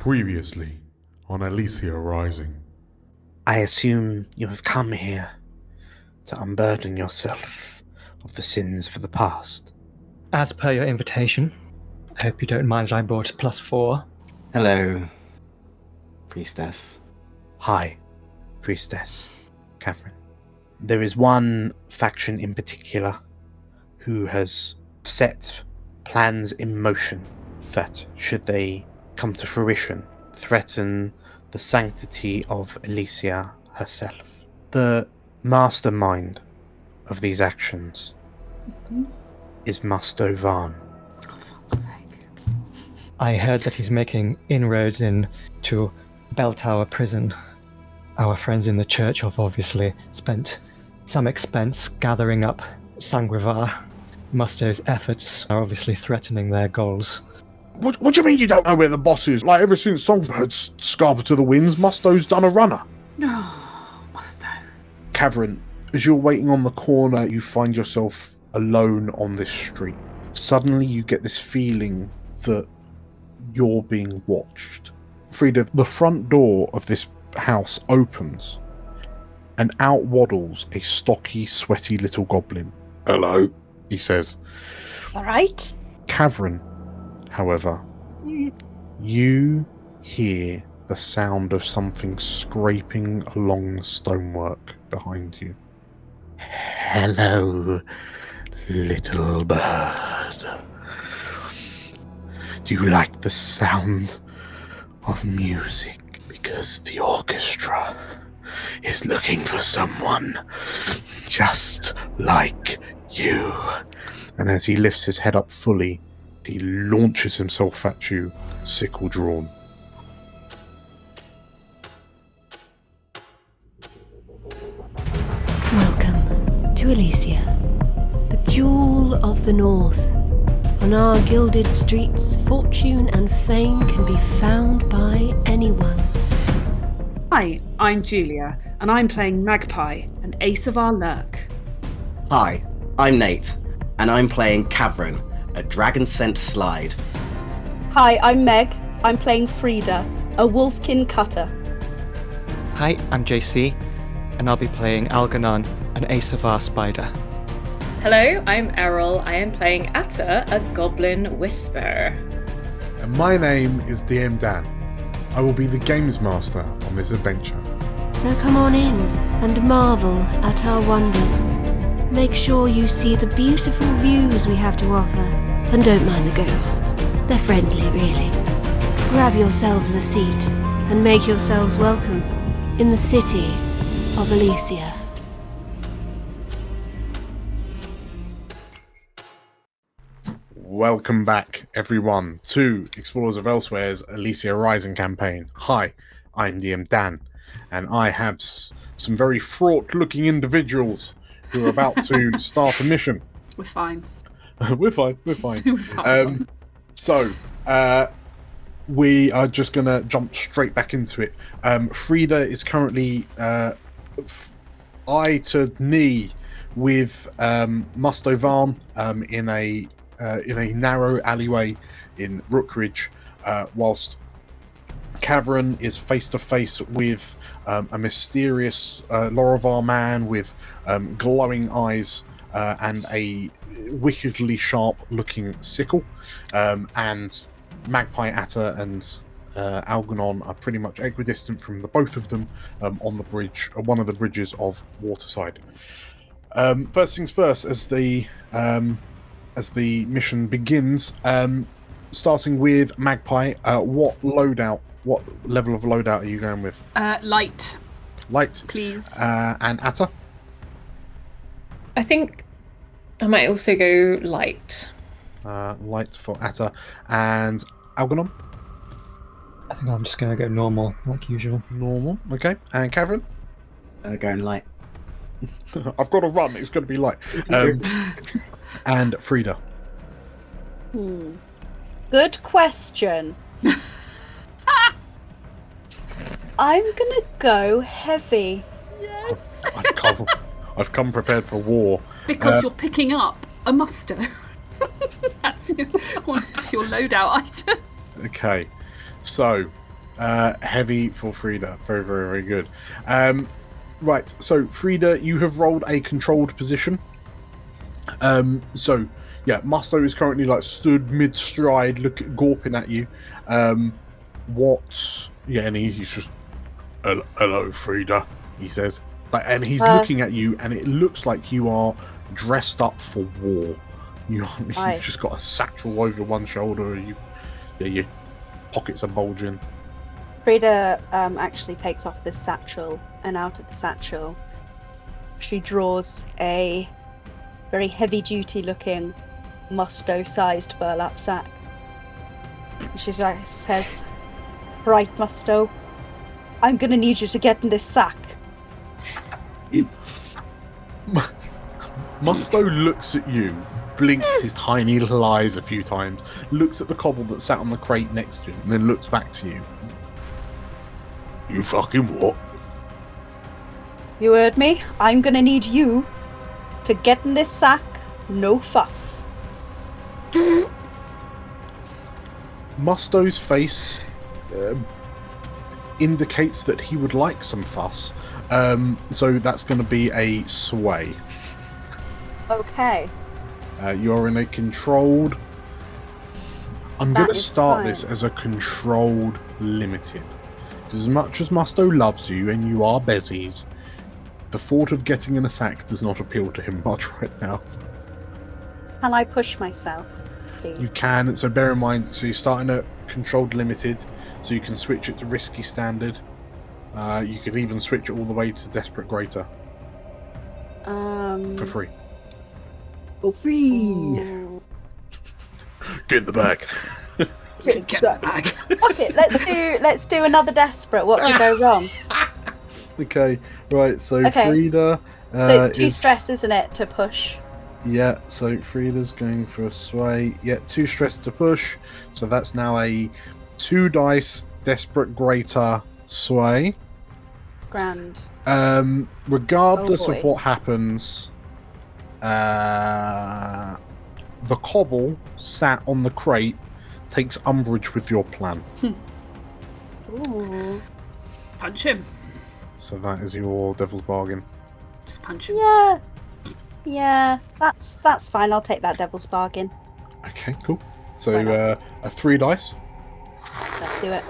Previously on Elysia Rising. I assume you have come here to unburden yourself of the sins of the past. As per your invitation, I hope you don't mind that I brought +4. Hello, priestess. Hi, priestess Khavren. There is one faction in particular who has set plans in motion that, should they come to fruition, threaten the sanctity of Elysia herself. The mastermind of these actions is Musto Varn. I heard that he's making inroads into Bell Tower Prison. Our friends in the church have obviously spent some expense gathering up Sangrevar. Musto's efforts are obviously threatening their goals. What do you mean you don't know where the boss is? Like, ever since Songbird's Scarper to the Winds, Musto's done a runner. Oh, Musto. Khavren, as you're waiting on the corner, you find yourself alone on this street. Suddenly you get this feeling that you're being watched. Frieda, the front door of this house opens, and out waddles a stocky, sweaty little goblin. "Hello," he says. All right. Khavren, however, you hear the sound of something scraping along the stonework behind you. "Hello, little bird. Do you like the sound of music? Because the orchestra is looking for someone just like you." And as he lifts his head up fully, he launches himself at you, sickle drawn. Welcome to Elysia, the jewel of the north. On our gilded streets, fortune and fame can be found by anyone. Hi, I'm Julia, and I'm playing Magpie, an ace of our lurk. Hi, I'm Nate, and I'm playing Khavren, a dragon-scent slide. Hi, I'm Meg. I'm playing Frieda, a wolfkin cutter. Hi, I'm JC, and I'll be playing Algernon, an Asavar spider. Hello, I'm Errol. I am playing Atta, a goblin whisperer. And my name is DM Dan. I will be the games master on this adventure. So come on in and marvel at our wonders. Make sure you see the beautiful views we have to offer, and don't mind the ghosts. They're friendly, really. Grab yourselves a seat and make yourselves welcome in the city of Elysia. Welcome back, everyone, to Explorers of Elsewhere's Elysia Rising campaign. Hi, I'm DM Dan, and I have some very fraught-looking individuals who are about to start a mission. We're fine. We're fine. We're fine. So, we are just going to jump straight back into it. Frieda is currently eye to knee with Musto Varn in a narrow alleyway in Rookridge, whilst Khavren is face to face with a mysterious Lorovar man with glowing eyes and a wickedly sharp looking sickle, and Magpie, Atta and Algernon are pretty much equidistant from the both of them on the bridge, one of the bridges of Waterside. First things first, as the mission begins, starting with Magpie, what level of loadout are you going with? Light. Light. Please. And Atta? I think I might also go light. Light for Atta. And Algernon? I think I'm just going to go normal, like usual. Normal, okay. And Khavren? Going light. I've got to run, it's going to be light. And Frieda? Good question. I'm gonna go heavy. Yes. I've come prepared for war. Because you're picking up a muster. That's one of your loadout items. Okay, so Heavy for Frieda. Very, very, very good. Right, so Frieda, you have rolled a controlled position. So yeah, Musto is currently like stood mid-stride, gawping at you. What? Yeah, and he's just, hello, Frieda, he says. And he's looking at you, and it looks like you are dressed up for war. You've just got a satchel over one shoulder. Your pockets are bulging. Frieda actually takes off this satchel, and out of the satchel, she draws a very heavy-duty looking Musto-sized burlap sack. She says, "Right, Musto, I'm gonna need you to get in this sack." Musto looks at you, blinks his tiny little eyes a few times, looks at the cobble that sat on the crate next to him, and then looks back to you. You fucking what? You heard me. I'm gonna need you to get in this sack. No fuss. Musto's face indicates that he would like some fuss. So that's going to be a sway. Okay. You're in a controlled... I'm going to start this as a controlled limited. Because as much as Musto loves you and you are bezies, the thought of getting in a sack does not appeal to him much right now. Can I push myself, please? You can, so bear in mind, so you're starting at controlled limited, so you can switch it to risky standard. You could even switch it all the way to desperate greater. For free. For free! Get in the bag. Get the bag. Okay, let's do another desperate. What could go wrong? Okay, right, so Frieda... so it's 2 stress, isn't it, to push? Yeah, so Frieda's going for a sway. Yeah, 2 stress to push. So that's now a 2 dice desperate greater sway. Grand. Regardless of what happens, the cobble sat on the crate takes umbrage with your plan. Ooh. Punch him. So that is your devil's bargain. Just punch him. Yeah, that's fine. I'll take that devil's bargain. Okay, cool. So a 3 dice. Let's do it.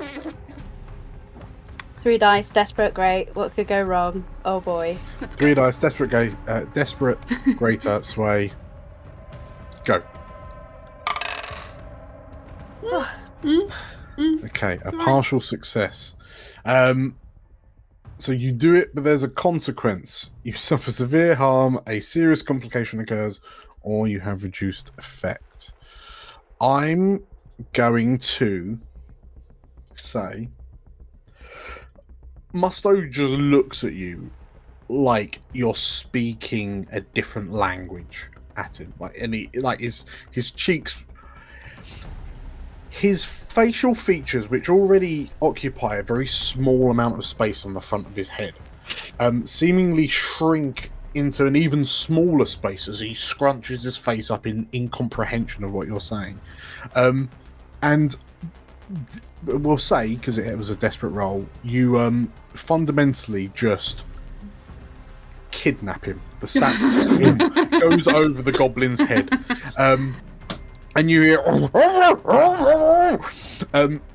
3 dice, desperate, great. What could go wrong? Oh boy. 3 dice, desperate greater sway. Go. Okay, a partial success. So you do it, but there's a consequence. You suffer severe harm, a serious complication occurs, or you have reduced effect. I'm going to say Musto just looks at you like you're speaking a different language at him. His cheeks, his facial features, which already occupy a very small amount of space on the front of his head, seemingly shrink into an even smaller space as he scrunches his face up in incomprehension of what you're saying. And we'll say, because it was a desperate roll, you fundamentally just kidnap him. The sack goes over the goblin's head. And you hear,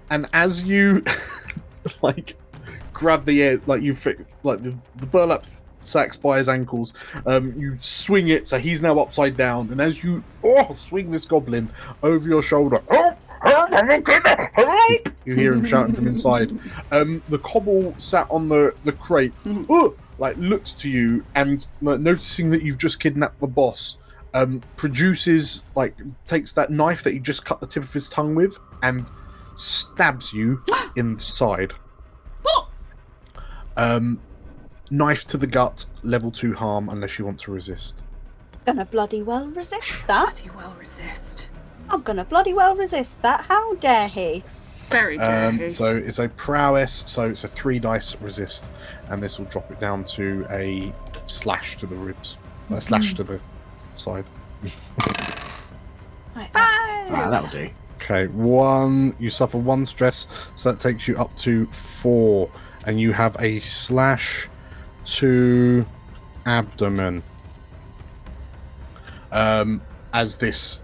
and as you grab the air, the burlap sack's by his ankles, you swing it so he's now upside down. And as you swing this goblin over your shoulder, you hear him shouting from inside. The cobble sat on the crate, looks to you and noticing that you've just kidnapped the boss. Produces, takes that knife that he just cut the tip of his tongue with and stabs you in the side. Knife to the gut, level 2 harm unless you want to resist. Gonna bloody well resist that. Bloody well resist. I'm gonna bloody well resist that. How dare he? Very dare he. So it's a prowess, so it's a 3 dice resist, and this will drop it down to a slash to the ribs. A slash to the side. Right, that'll do. Okay, you suffer 1 stress, so that takes you up to 4, and you have a slash to abdomen. As this,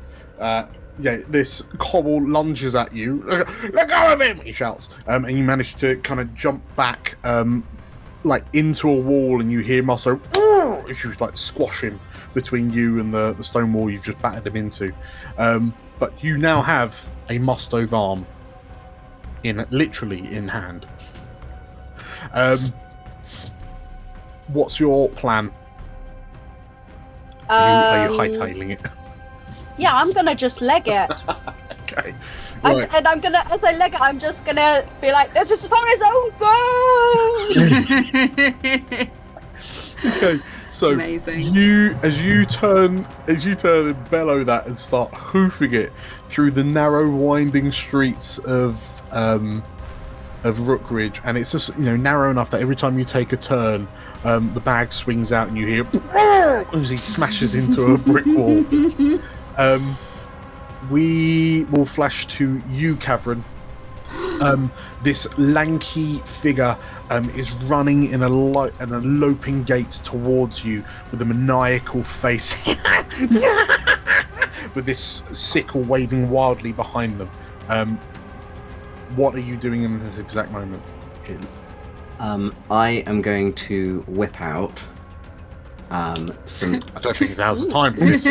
this cobble lunges at you. Let go of him! He shouts, and you manage to kind of jump back, like into a wall, and you hear Musto. She was like squash him between you and the stone wall you've just battered him into. But you now have a Musto arm literally in hand. What's your plan? Are you hightailing it? Yeah, I'm gonna just leg it. Okay. Right. And I'm gonna, as I leg it, I'm just gonna be like, "This is as far as I'll go." Okay. So Amazing. as you turn and bellow that and start hoofing it through the narrow, winding streets of Rookridge, and it's just narrow enough that every time you take a turn, the bag swings out and you hear as he smashes into a brick wall. We will flash to you, Khavren. This lanky figure is running in a loping gait towards you with a maniacal face, with this sickle waving wildly behind them. What are you doing in this exact moment? I am going to whip out some. I don't think now's the time for this.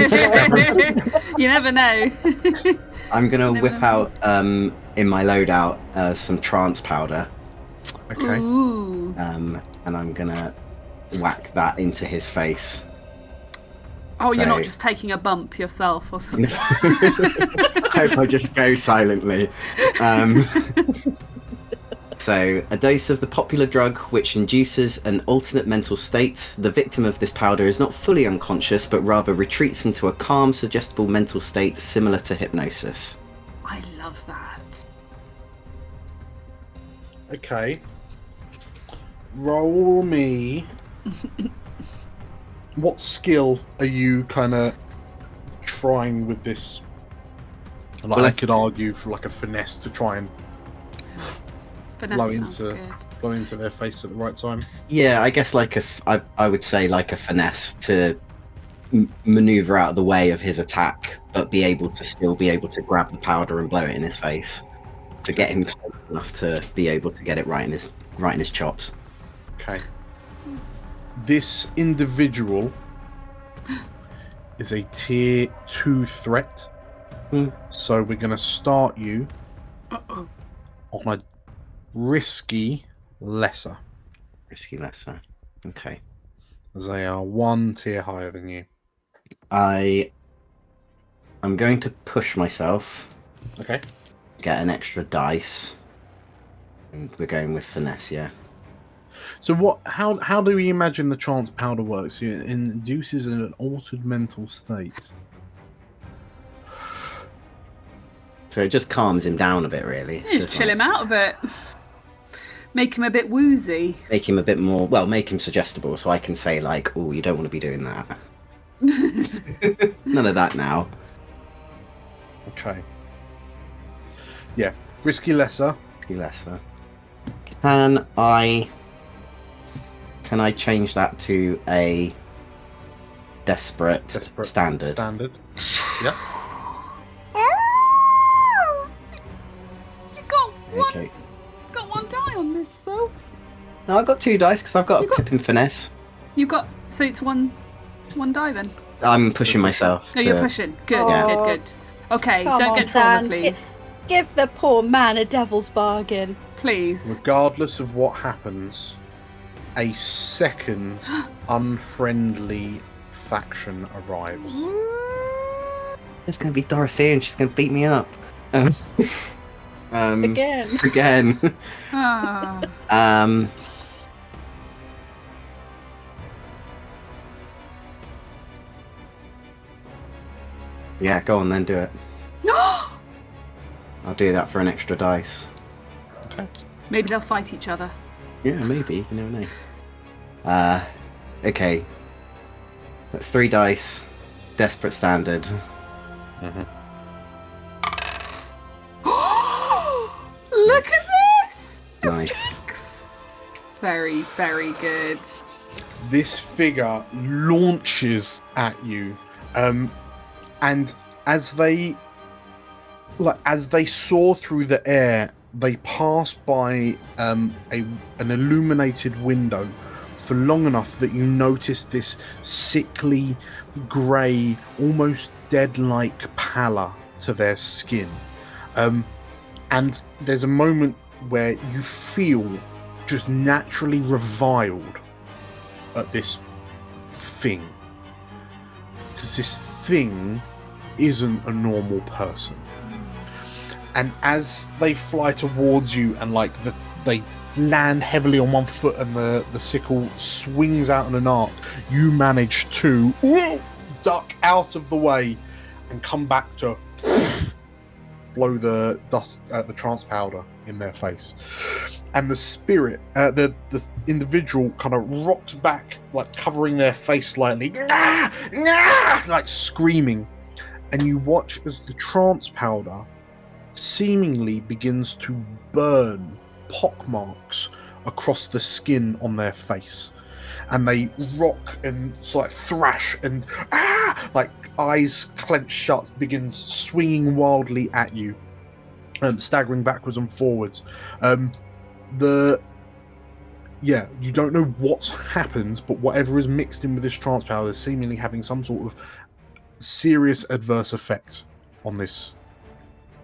You never know. I'm going to whip out in my loadout some trance powder. Okay. Ooh. And I'm going to whack that into his face. Oh, So- you're not just taking a bump yourself or something. I hope I just go silently. So, a dose of the popular drug which induces an alternate mental state. The victim of this powder is not fully unconscious, but rather retreats into a calm, suggestible mental state similar to hypnosis. I love that. Okay. Roll me. What skill are you kind of trying with this? Like, I could argue for like a finesse to try and Finesse blow sounds good. into their face at the right time. Yeah, I guess I would say like a finesse to maneuver out of the way of his attack, but still be able to grab the powder and blow it in his face to get him close enough to be able to get it right in his chops. Okay. This individual is a tier 2 threat. So we're going to start you Uh-oh. on a risky lesser, Risky lesser. Okay. as they are 1 tier higher than you. I'm going to push myself, Okay. get an extra dice, and we're going with finesse, yeah. So how do we imagine the trance powder works? It induces an altered mental state. So it just calms him down a bit, really. It's Yeah, just chill like- him out a bit. Make him a bit woozy. Make him a bit more, make him suggestible, so I can say like, oh, you don't want to be doing that. None of that now. Okay. Yeah. Risky lesser. Risky lesser. Can I change that to a desperate standard? Standard. Yeah. You Okay. got one die on this, though. No, I've got 2 dice because I've got You a got- pip and finesse. So it's one die then. I'm pushing myself. No, you're pushing. Good, Oh. good. Okay, Come don't on, get trauma, Dan. please. Give the poor man a devil's bargain. Please. Regardless of what happens, a second unfriendly faction arrives. It's going to be Dorothea and she's going to beat me up. Again. Again. Ah. Yeah, go on then, do it. I'll do that for an extra dice. Maybe they'll fight each other. Yeah, maybe. You never know. Okay. That's 3 dice. Desperate standard. Nice. Very, very good. This figure launches at you, and as they soar through the air, they pass by an illuminated window for long enough that you notice this sickly, grey, almost dead-like pallor to their skin. And there's a moment where you feel just naturally reviled at this thing. Because this thing isn't a normal person. And as they fly towards you and they land heavily on one foot and the sickle swings out in an arc, you manage to duck out of the way and come back to blow the dust, the trance powder in their face. And the spirit, the individual kind of rocks back, like covering their face slightly, like screaming. And you watch as the trance powder seemingly begins to burn pockmarks across the skin on their face, and they rock and sort of thrash and like eyes clenched shut, begins swinging wildly at you, staggering backwards and forwards. You don't know what's happened, but whatever is mixed in with this trance powder is seemingly having some sort of serious adverse effect on this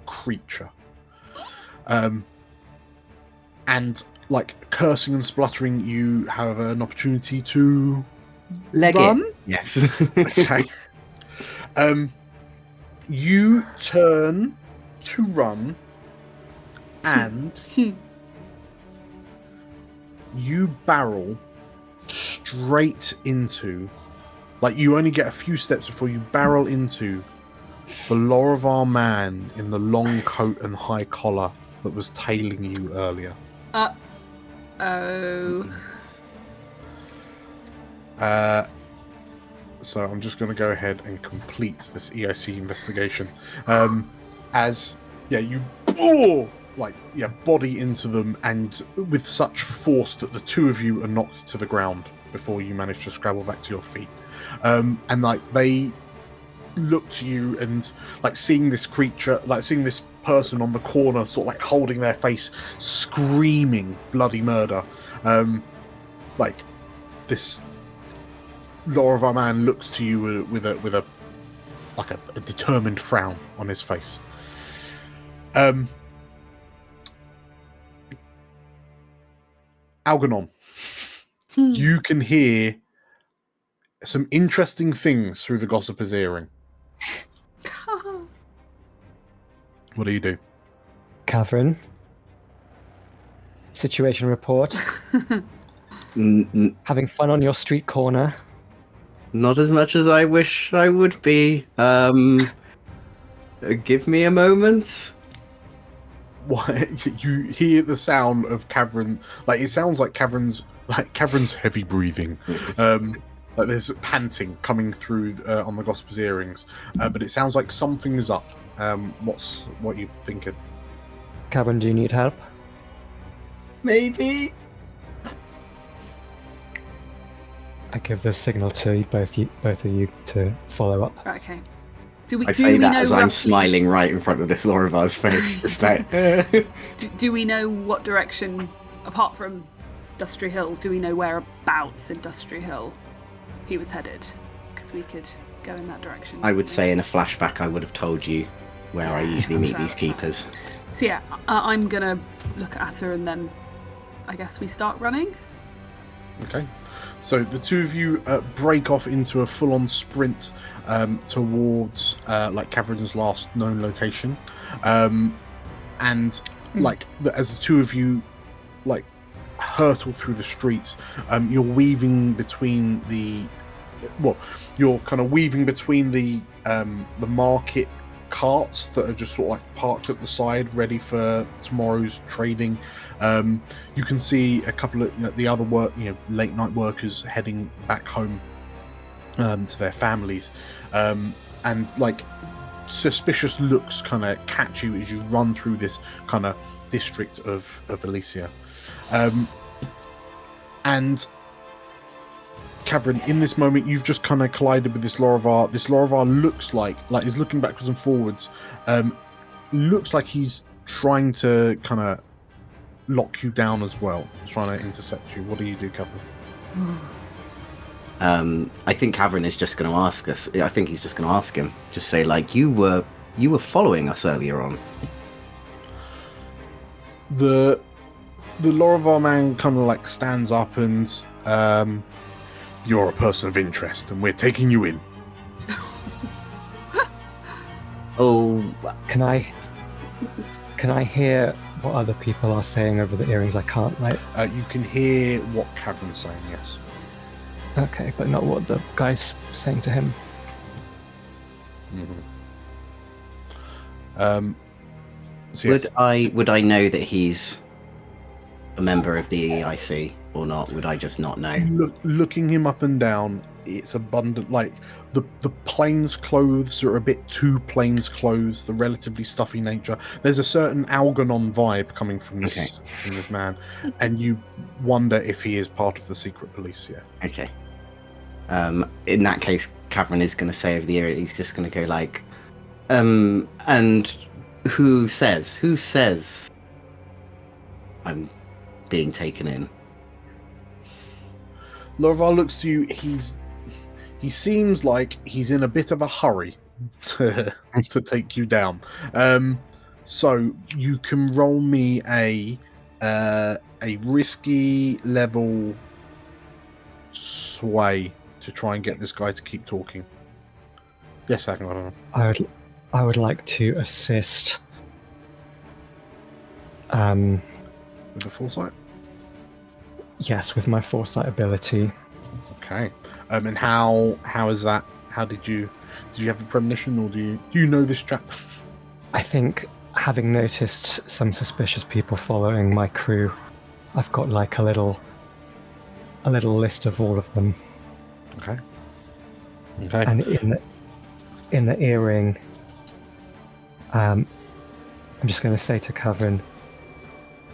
creature. And like cursing and spluttering, you have an opportunity to run. It. Yes. Okay. You turn to run, and you barrel straight into, like, you only get a few steps before you barrel into the Lorrivar man in the long coat and high collar that was tailing you earlier. So I'm just going to go ahead and complete this EIC investigation. You body into them, and with such force that the two of you are knocked to the ground before you manage to scrabble back to your feet. And like they look to you, and like seeing this creature, like seeing this person on the corner, sort of like holding their face, screaming bloody murder. Like this Lorrivar man looks to you with a determined frown on his face. Algernon, you can hear some interesting things through the gossiper's earring. What do you do? Khavren, situation report. Having fun on your street corner? Not as much as I wish I would be. Give me a moment. What, you hear the sound of Khavren, like it sounds like Khavren's heavy breathing. Like there's panting coming through on the gossiper's earrings, but it sounds like something is up. What are you thinking? Khavren, do you need help? Maybe. I give the signal to both of you to follow up. Right, okay. I say that as I'm smiling right in front of this Lorrivar's face. Just like, do we know what direction, apart from Dustry Hill, do we know whereabouts in Dustry Hill he was headed? Because we could go in that direction. I would say in a flashback I would have told you where I usually meet these keepers. So yeah, I'm going to look at her and then I guess we start running. Okay. So the two of you break off into a full-on sprint towards like Khavren's last known location, and like as the two of you like hurtle through the streets, you're weaving between the market carts that are just sort of like parked at the side ready for tomorrow's trading. You can see a couple of the other late night workers heading back home to their families, and like suspicious looks kind of catch you as you run through this kind of district of Elysia. And Khavren, in this moment, you've just kind of collided with this Laravar. This Laravar looks like he's looking backwards and forwards. Looks like he's trying to kind of lock you down as well. He's trying to intercept you. What do you do, Khavren? I think Khavren is just going to ask us. I think he's just going to ask him. Just say, like, you were following us earlier on. The Laravar man kind of like stands up and you're a person of interest and we're taking you in. Oh, Can I hear what other people are saying over the earrings? I can't, right? You can hear what Khavren's saying, yes. Okay, but not what the guy's saying to him. So yes. would I know that he's a member of the EIC or not? Would I just not know? Looking him up and down, it's abundant. Like the plains clothes are a bit too plains clothes. The relatively stuffy nature. There's a certain Algernon vibe coming from this man, and you wonder if he is part of the secret police. Yeah. Okay. In that case, Khavren is going to say over the ear. He's just going to go like, and who says I'm being taken in? Laravar looks to you. He seems like he's in a bit of a hurry to take you down. So you can roll me a risky level sway to try and get this guy to keep talking. Yes, I can. I would like to assist. With the foresight? Yes, with my foresight ability. Okay. And how is that? How did you have a premonition, or do you know this chap? I think, having noticed some suspicious people following my crew, I've got like a little list of all of them. Okay. And in the earring, I'm just going to say to Khavren,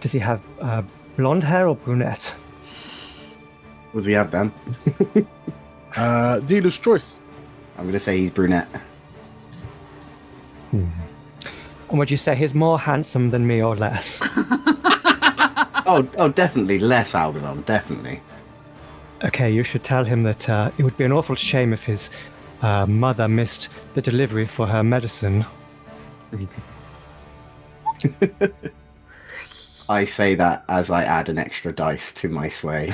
does he have blonde hair or brunette? What does he have, Ben? Dealer's choice. I'm going to say he's brunette. And would you say he's more handsome than me or less? Oh, definitely less Algernon, definitely. Okay, you should tell him that it would be an awful shame if his mother missed the delivery for her medicine. I say that as I add an extra dice to my sway.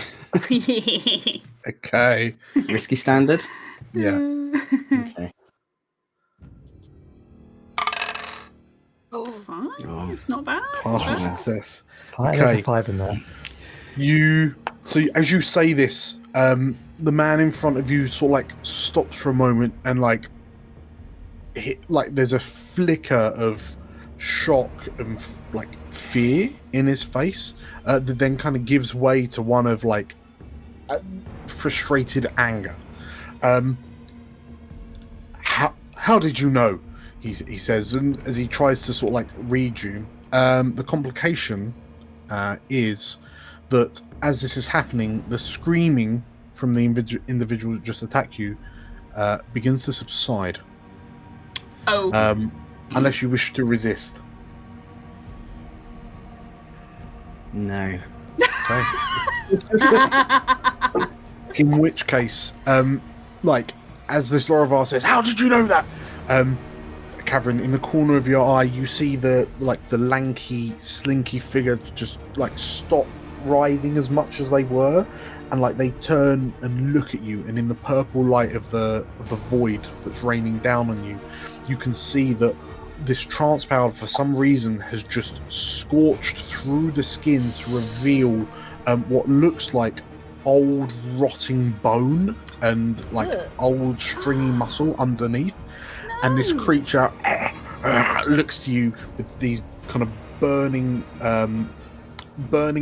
Okay. Risky standard? Yeah. Okay. Oh, 5. Not bad. Partial success. There's a 5 in there. So as you say this, the man in front of you sort of like stops for a moment and like there's a flicker of shock and like fear in his face that then kind of gives way to one of like frustrated anger. How did you know? He says, and as he tries to sort of like read you, the complication is that as this is happening, the screaming from the individual that just attacked you begins to subside. Oh. Unless you wish to resist. No. Okay. In which case, like, as this Laravar says, how did you know that? Khavren, in the corner of your eye, you see the lanky, slinky figure just like stop writhing as much as they were, and like they turn and look at you, and in the purple light of the void that's raining down on you, you can see that this trance powder for some reason has just scorched through the skin to reveal what looks like old rotting bone and like old stringy muscle underneath. And this creature looks to you with these kind of burning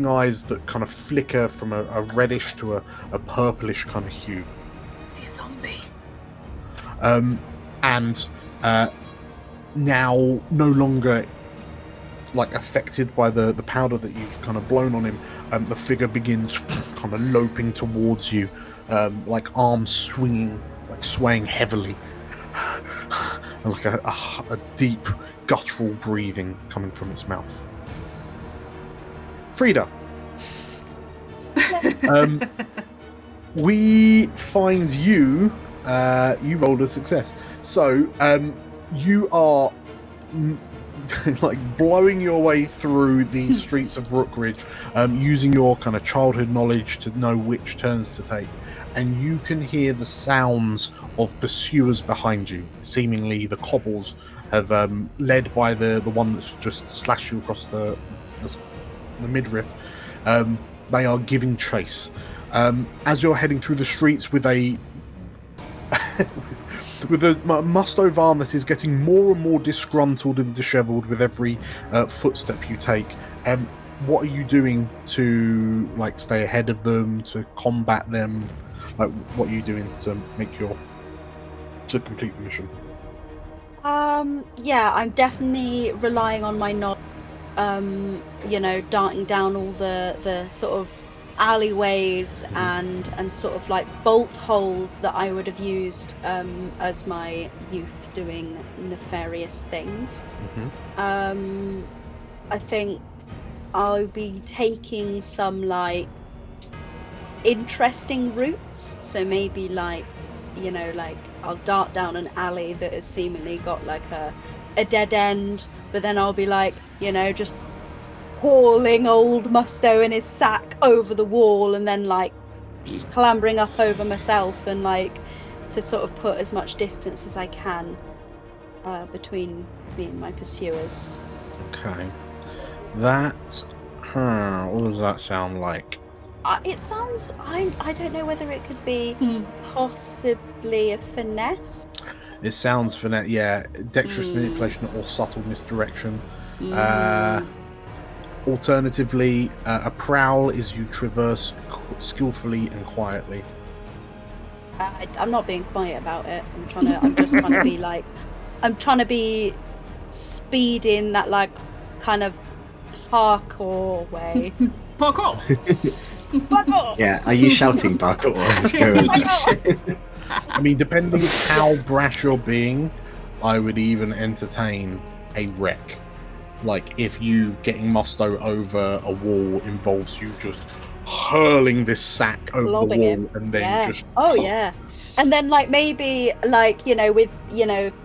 eyes that kind of flicker from a reddish to a purplish kind of hue. Is he a zombie? And now no longer like affected by the powder that you've kind of blown on him, the figure begins kind of loping towards you, like arms swinging, like swaying heavily, and like a deep guttural breathing coming from its mouth. Frieda. We find you. You rolled a success, so you are like blowing your way through the streets of Rookridge, using your kind of childhood knowledge to know which turns to take, and you can hear the sounds of pursuers behind you. Seemingly, the cobbles have led by the one that's just slashed you across the midriff. They are giving chase. As you're heading through the streets with a Musto Varm that is getting more and more disgruntled and dishevelled with every footstep you take, what are you doing to like stay ahead of them, to combat them? Like, what are you doing to complete the mission? Yeah, I'm definitely relying on my knowledge. Darting down all the sort of alleyways and sort of like bolt holes that I would have used as my youth doing nefarious things. I think I'll be taking some like interesting routes, so maybe like I'll dart down an alley that has seemingly got like a dead end, but then I'll be like just hauling old Musto in his sack over the wall, and then like clambering up over myself, and like to sort of put as much distance as I can between me and my pursuers. Okay. That what does that sound like? It sounds, I don't know whether it could be possibly a finesse. It sounds finesse, yeah. Dexterous manipulation or subtle misdirection. Alternatively, a prowl is you traverse skillfully and quietly. I'm not being quiet about it. I'm just trying to be like, I'm trying to be speeding that like kind of parkour way. Parkour. Parkour. Yeah, are you shouting parkour? I mean, depending how brash you're being, I would even entertain a wreck. Like, if you getting Musto over a wall involves you just hurling this sack over Lobbing the wall him. and then just... Oh, yeah. And then, like, maybe, like, with,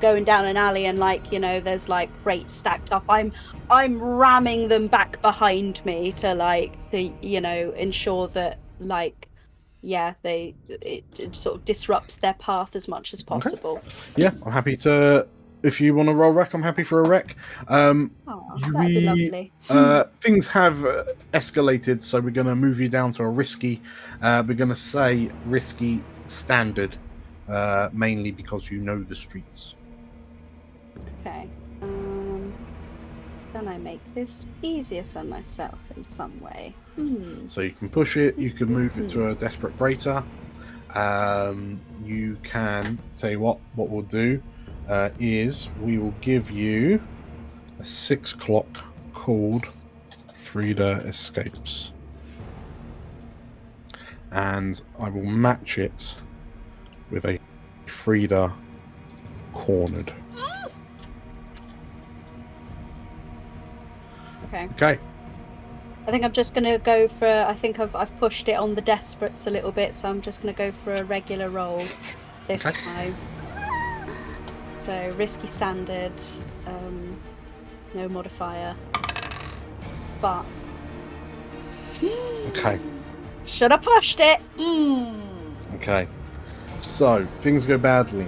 going down an alley and, like, there's, like, crates stacked up. I'm ramming them back behind me to ensure that, like, it sort of disrupts their path as much as possible. Okay. Yeah, I'm happy to... If you want to roll wreck, I'm happy for a wreck. That'd be lovely. Things have escalated, so we're going to move you down to a risky. We're going to say risky standard, mainly because you know the streets. Okay. Can I make this easier for myself in some way? So you can push it. You can move it to a desperate greater. You can tell you what we'll do. Is we will give you a 6 o'clock called Frieda Escapes, and I will match it with a Frieda Cornered. Okay. I think I'm just gonna go for. I think I've pushed it on the desperates a little bit, so I'm just gonna go for a regular roll this time. So risky standard, no modifier, but Okay. should have pushed it. Okay. So things go badly.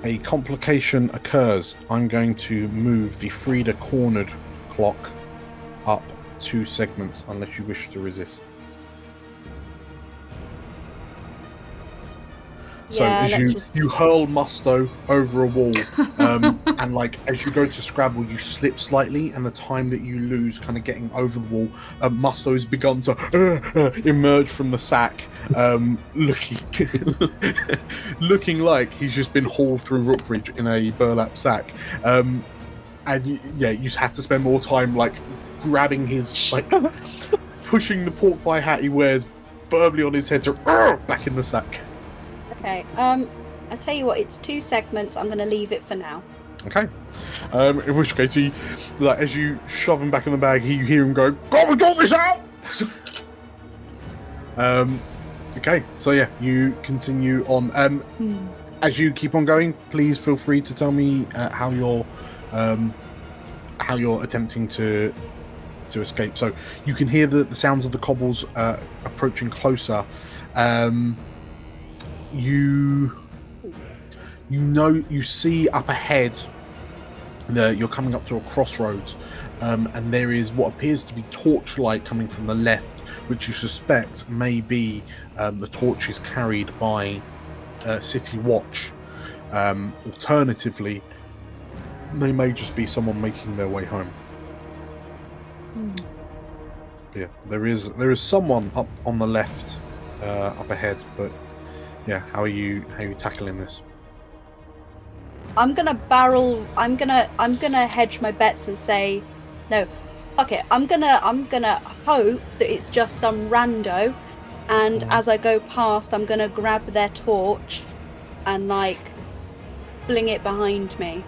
A complication occurs. I'm going to move the Frieda Cornered clock up 2 segments, unless you wish to resist. So as you hurl Musto over a wall, and like as you go to scrabble, you slip slightly, and the time that you lose kind of getting over the wall, Musto has begun to emerge from the sack, looking like he's just been hauled through Rookridge in a burlap sack. and you have to spend more time like grabbing his like pushing the pork pie hat he wears firmly on his head to back in the sack. Okay. I tell you what, it's 2 segments. I'm going to leave it for now. Okay. In which case, as you shove him back in the bag, you hear him go, "Gotta get this out!" Okay. So yeah, you continue on. As you keep on going, please feel free to tell me how you're attempting to escape. So you can hear the sounds of the cobbles approaching closer. You see up ahead you're coming up to a crossroads, and there is what appears to be torchlight coming from the left, which you suspect may be the torches carried by City Watch. Alternatively, they may just be someone making their way home. Yeah, there is someone up on the left up ahead, but yeah, how are you tackling this? I'm gonna hedge my bets and say, no, okay, I'm gonna hope that it's just some rando, and as I go past, I'm gonna grab their torch and like fling it behind me.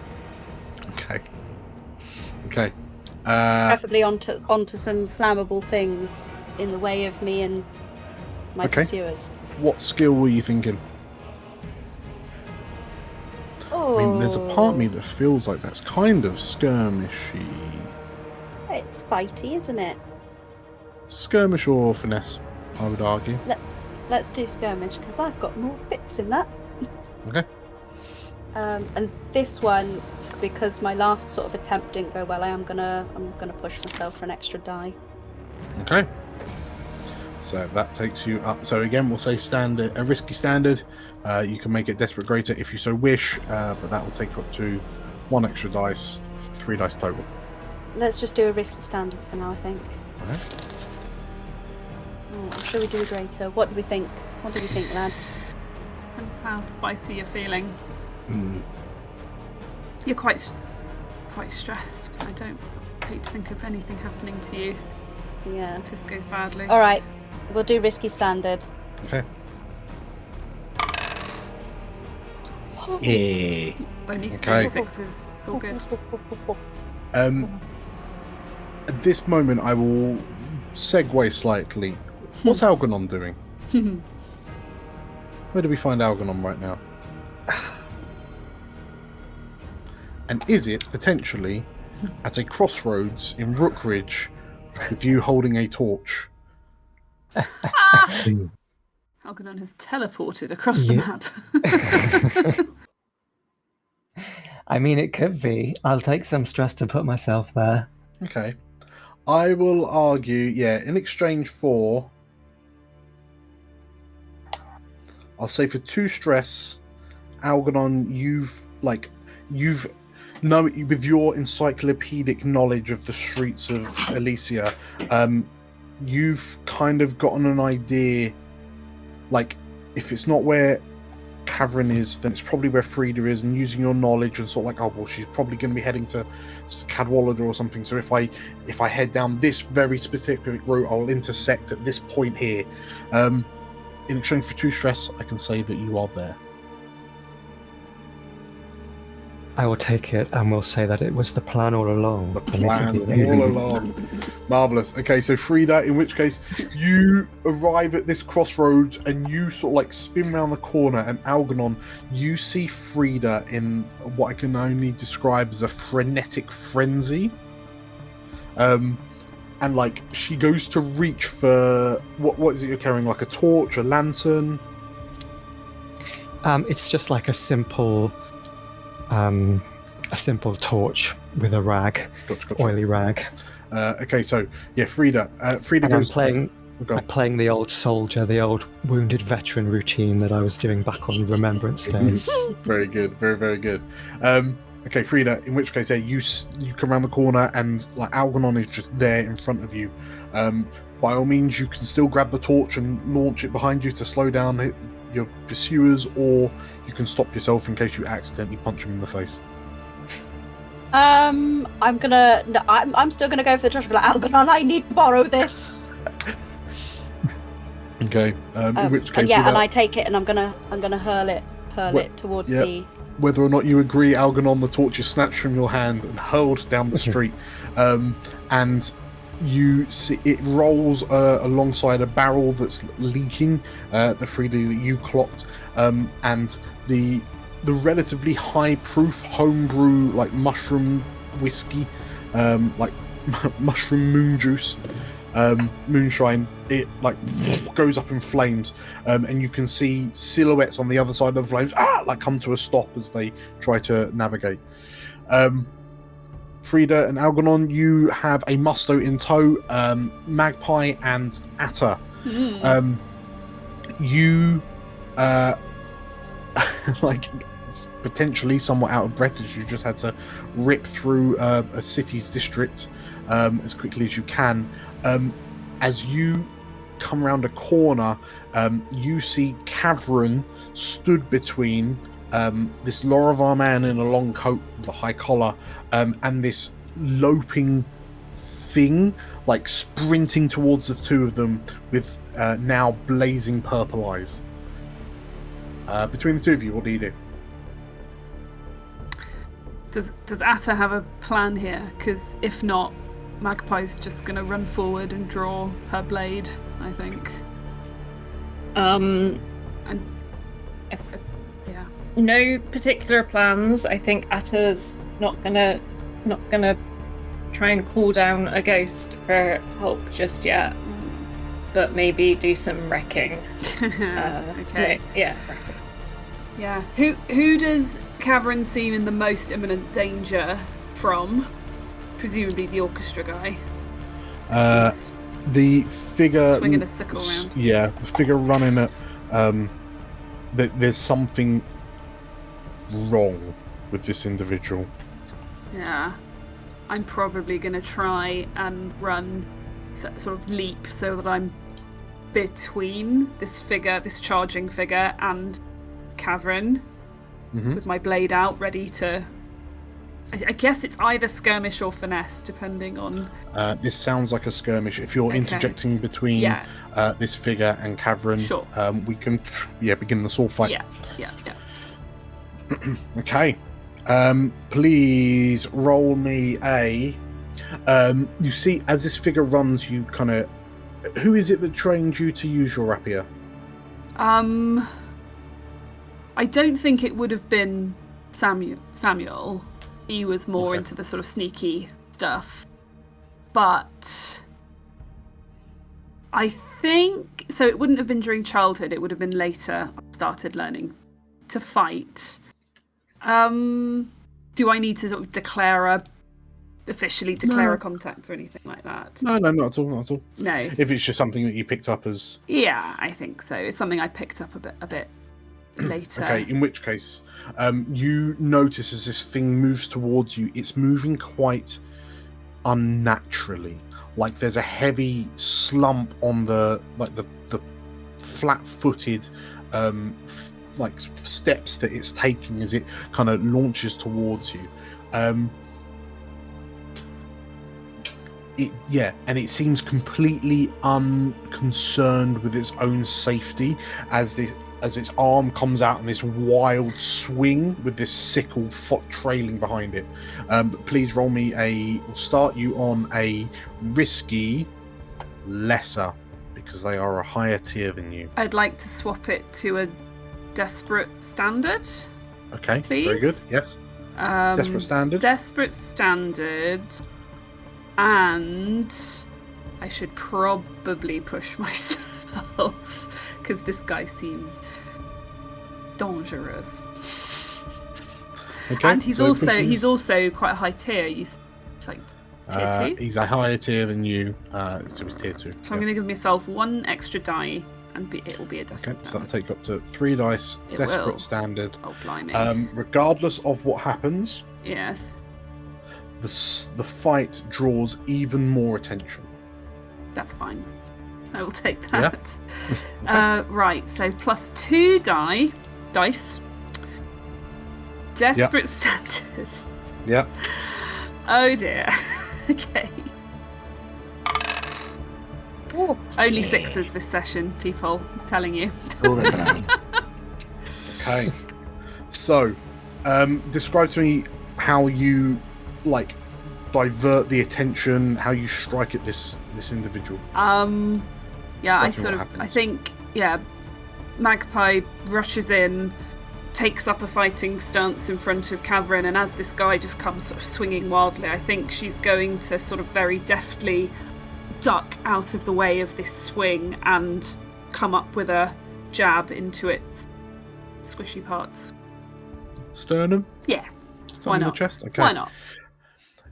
Okay. Preferably onto some flammable things in the way of me and my pursuers. What skill were you thinking? Oh, I mean, there's a part of me that feels like that's kind of skirmishy. It's fighty, isn't it? Skirmish or finesse, I would argue. Let's do skirmish because I've got more pips in that. Okay. And this one, because my last sort of attempt didn't go well, I'm gonna push myself for an extra die. Okay. So that takes you up. So again, we'll say standard, a risky standard. You can make it desperate greater if you so wish, but that will take you up to 1 extra dice, 3 dice total. Let's just do a risky standard for now, I think. Okay. Oh, shall we do a greater? What do we think? What do we think, lads? Depends how spicy you're feeling. You're quite stressed. I don't hate to think of anything happening to you Yeah. if this goes badly. All right, we'll do risky standard. Okay. Yeah. Only Okay. 6s. It's all good. At this moment, I will segue slightly. What's Algernon doing? Where do we find Algernon right now? And is it potentially at a crossroads in Rookridge with you holding a torch? Algernon has teleported across the map. I mean, it could be. I'll take some stress to put myself there. Okay. I will argue, in exchange for... I'll say for 2 stress, Algernon, with your encyclopedic knowledge of the streets of Elysia, you've kind of gotten an idea, like, if it's not where Khavren is, then it's probably where Frieda is, and using your knowledge and sort of like, oh well, she's probably going to be heading to Cadwallader or something, so if I head down this very specific route, I'll intersect at this point here. In exchange for 2 stress, I can say that you are there. I will take it and we'll say that it was the plan all along. The plan all along. Marvellous. Okay, so Frieda, in which case you arrive at this crossroads and you sort of like spin around the corner, and Algernon, you see Frieda in what I can only describe as a frenetic frenzy. And like she goes to reach for what is it you're carrying? Like a torch, a lantern? It's just like a simple torch with a rag, Gotcha. oily rag. Okay, so yeah, Frieda And goes. I'm playing the old soldier, the old wounded veteran routine that I was doing back on Remembrance Day. Very good, very, very good. Okay, Frieda, in which case, you come around the corner and like Algernon is just there in front of you. By all means, you can still grab the torch and launch it behind you to slow down your pursuers, or you can stop yourself in case you accidentally punch him in the face. I'm still gonna go for the trash. Like, Algernon, I need to borrow this. Okay. In which case, and I take it and I'm gonna hurl it towards the. Whether or not you agree, Algernon, the torch is snatched from your hand and hurled down the street, and you see it rolls alongside a barrel that's leaking. The Frieda that you clocked, and the relatively high proof homebrew like mushroom whiskey, like mushroom moon juice, moonshine, it like goes up in flames, and you can see silhouettes on the other side of the flames like come to a stop as they try to navigate. Frieda and Algernon, you have a Musto in tow, Magpie and Atta. You like potentially somewhat out of breath as you just had to rip through a city's district as quickly as you can. As you come around a corner, you see Khavren stood between this Lorivar man in a long coat with a high collar and this loping thing, like sprinting towards the two of them with now blazing purple eyes. Between the two of you, what do you do? Does Atta have a plan here? Because if not, Magpie's just going to run forward and draw her blade, I think. And yeah. No particular plans. I think Atta's not gonna try and call down a ghost for help just yet, but maybe do some wrecking. Okay. Yeah. Yeah. Who does Khavren seem in the most imminent danger from? Presumably the orchestra guy. The figure swinging a sickle around. Yeah, the figure running at. There's something wrong with this individual. Yeah, I'm probably going to try and run, sort of leap, so that I'm between this charging figure, and Khavren, with my blade out, ready to. I guess it's either skirmish or finesse, depending on. This sounds like a skirmish. If you're interjecting between this figure and Khavren, sure. We can begin the sword fight. Yeah. Okay. Please roll me a. You see, as this figure runs, you kind of. Who is it that trained you to use your rapier? I don't think it would have been Samuel. He was more into the sort of sneaky stuff. But I think so. It wouldn't have been during childhood. It would have been later. I started learning to fight. Do I need to sort of officially declare a contact or anything like that? No, not at all. No. If it's just something that you picked up as. Yeah, I think so. It's something I picked up a bit later. Okay, in which case, you notice as this thing moves towards you, it's moving quite unnaturally. Like there's a heavy slump on the flat-footed steps that it's taking as it kind of launches towards you. And it seems completely unconcerned with its own safety as its arm comes out in this wild swing with this sickle trailing behind it. Please roll me we'll start you on a risky lesser, because they are a higher tier than you. I'd like to swap it to a desperate standard. Okay, please. Very good. Yes. Desperate standard. Desperate standard. And I should probably push myself because this guy seems dangerous. Okay. And he's also quite a high tier. It's like tier 2. He's a higher tier than you, so he's tier 2. So I'm going to give myself one extra die, and it will be a desperate Okay, standard. so that'll take up to 3 dice. Desperate standard. Oh, blimey. Regardless of what happens, yes, the fight draws even more attention. That's fine. I will take that. Yeah. Right, so plus 2 dice. Desperate standard. Yeah. Oh dear. Okay. Oh, Only sixes this session, people. I'm telling you. Oh, that's an Okay. So, describe to me how you divert the attention, how you strike at this individual. Yeah, Describe to me what I happens. think, Magpie rushes in, takes up a fighting stance in front of Khavren, and as this guy just comes sort of swinging wildly, I think she's going to sort of very deftly duck out of the way of this swing and come up with a jab into its squishy parts. Sternum? Yeah, Something why in the not? chest? Okay. Why not?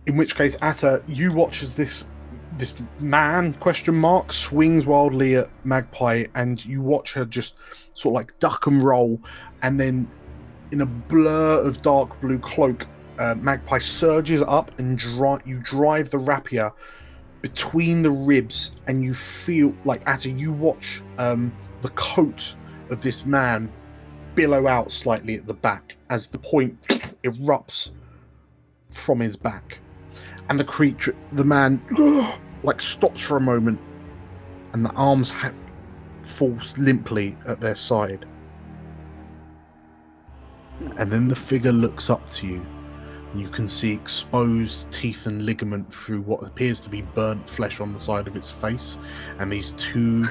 In which case, Atta, you watch as this man swings wildly at Magpie, and you watch her just sort of like duck and roll, and then in a blur of dark blue cloak, Magpie surges up and you drive the rapier between the ribs, and you feel like, Atta, you watch the coat of this man billow out slightly at the back as the point erupts from his back. And the man, stops for a moment, and the arms falls limply at their side. And then the figure looks up to you, and you can see exposed teeth and ligament through what appears to be burnt flesh on the side of its face, and these two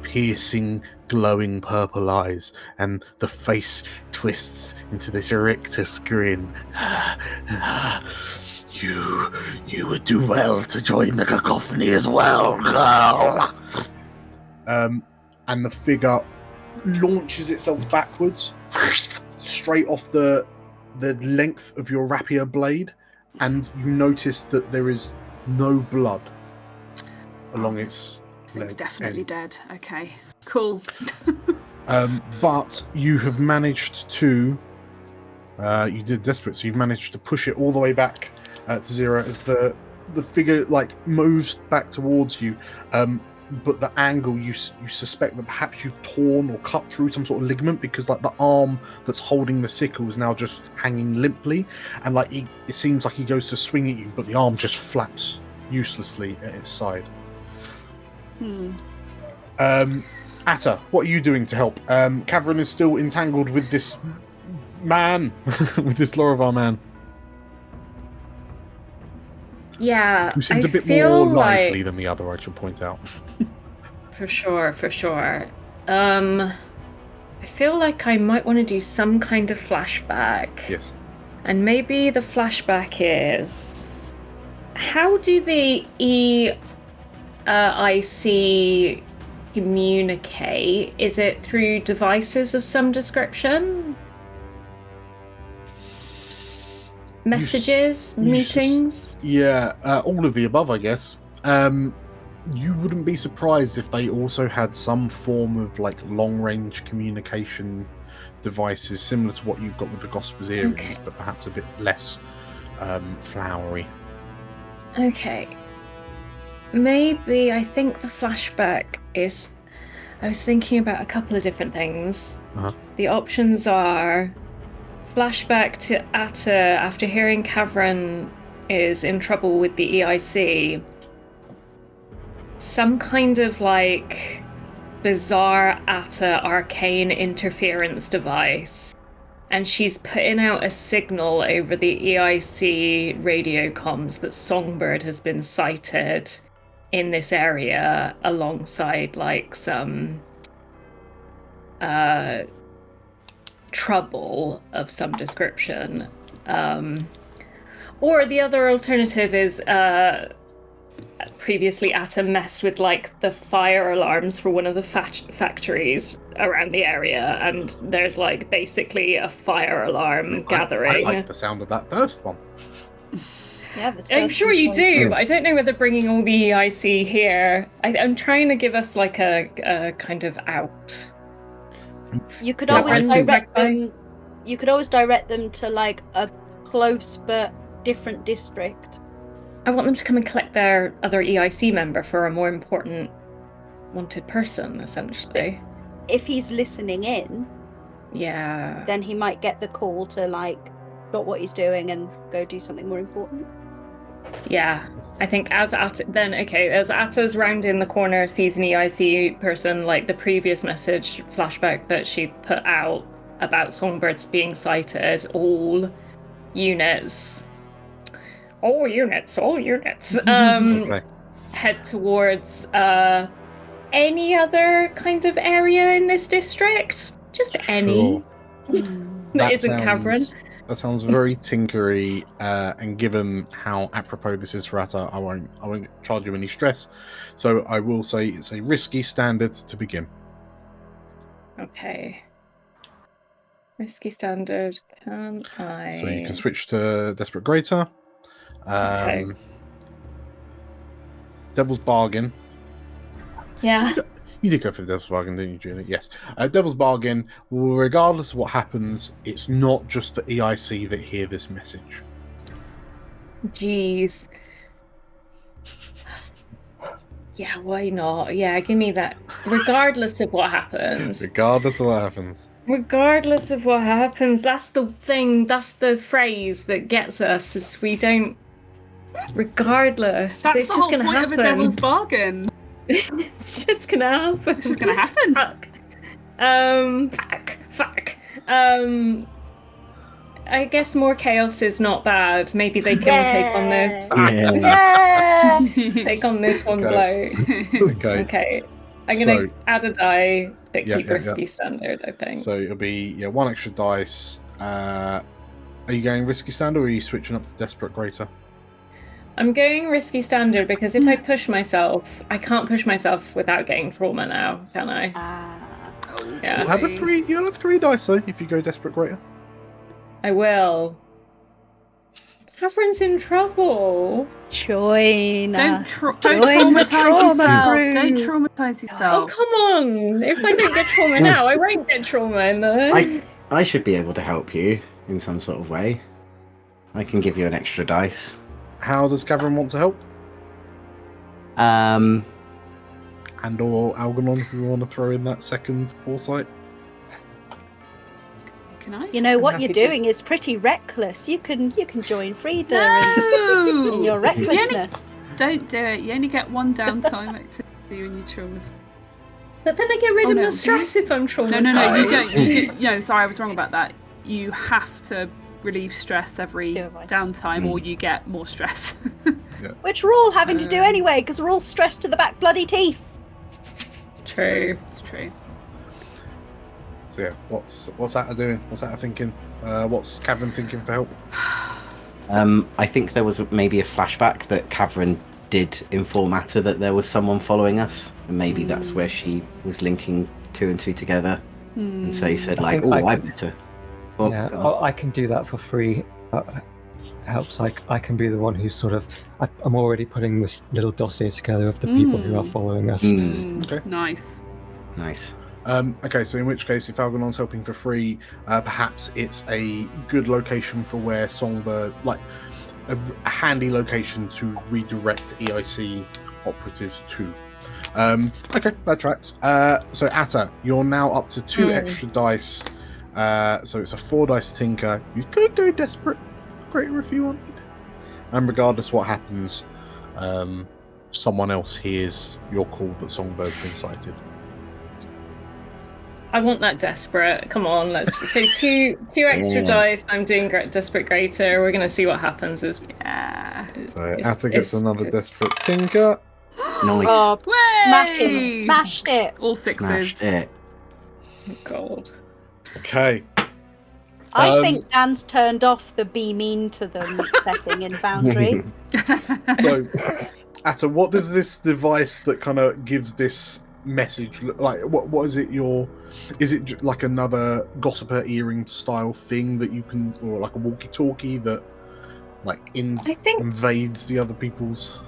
piercing, glowing purple eyes, and the face twists into this rictus grin. You would do well to join the cacophony as well, girl. And the figure launches itself backwards, straight off the length of your rapier blade, and you notice that there is no blood along its leg. It's definitely end. dead. Okay, cool. But you have managed to. You did desperate, so you've managed to push it all the way back to zero as the figure moves back towards you. But the angle, you suspect that perhaps you've torn or cut through some sort of ligament, because the arm that's holding the sickle is now just hanging limply, and it seems like he goes to swing at you, but the arm just flaps uselessly at its side. Atta, what are you doing to help? Khavren is still entangled with this man, with this Lorovar man. Yeah, Who seems I a bit feel more lively like than the other, I should point out. for sure. I feel like I might want to do some kind of flashback. Yes. And maybe the flashback is, how do the EIC communicate? Is it through devices of some description? Messages? Meetings? Yeah, all of the above, I guess. You wouldn't be surprised if they also had some form of long-range communication devices similar to what you've got with the Gospazerians, Okay. but perhaps a bit less flowery. Okay. Maybe I think the flashback is... I was thinking about a couple of different things. Uh-huh. The options are flashback to Atta after hearing Khavren is in trouble with the EIC. Some kind of bizarre Atta arcane interference device. And she's putting out a signal over the EIC radio comms that Songbird has been sighted in this area alongside some trouble of some description. Or the other alternative is previously Atta messed with the fire alarms for one of the factories around the area, and there's basically a fire alarm gathering. I like the sound of that first one. Yeah, but I'm sure you do, but I don't know whether bringing all the EIC here. I'm trying to give us a kind of out. You could Yeah, always I think direct Magpie- them. You could always direct them to a close but different district. I want them to come and collect their other EIC member for a more important wanted person, essentially. If he's listening in, Yeah. then he might get the call to stop what he's doing and go do something more important. Yeah. I think as Atta's rounding the corner, sees an EIC person, like the previous message flashback that she put out about songbirds being sighted, all units, Okay. head towards any other kind of area in this district. Just any. That isn't Khavren. That sounds very tinkery, and given how apropos this is for Atta, I won't charge you any stress. So I will say it's a risky standard to begin. Okay. Risky standard. Can I? So you can switch to Desperate Greater. Okay. Devil's Bargain. Yeah. You did go for the Devil's Bargain, didn't you, Julie? Yes. Devil's Bargain, regardless of what happens, it's not just the EIC that hear this message. Jeez. Yeah, why not? Yeah, give me that. Regardless of what happens. Regardless of what happens. Regardless of what happens, that's the thing, that's the phrase that gets us, is we don't... Regardless. That's it's the just whole gonna point happen. of a devil's bargain. It's just gonna happen. It's just gonna happen. Fuck. I guess more chaos is not bad. Maybe they can take on this. Take on this one blow. Okay. I'm gonna add a die, but keep risky standard, I think. So it'll be one extra dice. Are you going risky standard or are you switching up to Desperate Greater? I'm going risky standard because if I push myself, I can't push myself without getting trauma now, can I? Yeah. You'll have 3 dice though if you go Desperate Greater. I will. Khavren's in trouble. Join Don't us. traumatize yourself. Don't traumatize yourself. Oh, come on. If I don't get trauma now, I won't get trauma in the... I should be able to help you in some sort of way. I can give you an extra dice. How does Khavren want to help? And or Algernon, if you want to throw in that second foresight. Can I? You know what I'm you're happy to. doing is pretty reckless. You can join Frieda No! in your recklessness. Don't do it. You only get one downtime activity when you traumatize. But then I get rid of no, my stress if I'm traumatized. No, you don't. No, sorry, I was wrong about that. You have to relieve stress every downtime or you get more stress. Which we're all having to do anyway, because we're all stressed to the back bloody teeth. True. It's true. So yeah, what's Atta doing? What's Atta thinking? What's Khavren thinking for help? I think there was maybe a flashback that Khavren did inform Atta that there was someone following us, and maybe that's where she was linking 2 and 2 together. And so he said, like, "Oh, I better." Oh, Yeah, go on. I can do that for free. Helps. I can be the one who's sort of. I'm already putting this little dossier together of the people who are following us. Okay. Nice. Nice. Okay, so in which case, if Algernon's helping for free, perhaps it's a good location for where Songbird, like a handy location to redirect EIC operatives to. Okay, that tracks. So Atta, you're now up to 2 extra dice. So it's a 4 dice tinker. You could go Desperate Greater if you wanted. And regardless what happens, someone else hears your call that Songbird's been sighted. I want that desperate. Come on, let's. So 2 extra dice. I'm doing Desperate Greater. We're gonna see what happens. So Atta gets another Desperate Tinker. Nice. Oh, Way! smashed it. All 6s. Smashed it. God. Okay. I think Dan's turned off the be mean to them setting in Foundry. So, Atta, what does this device that kind of gives this message look like? What is it? Is it like another gossiper earring style thing that you can, or like a walkie-talkie that like invades the other people's?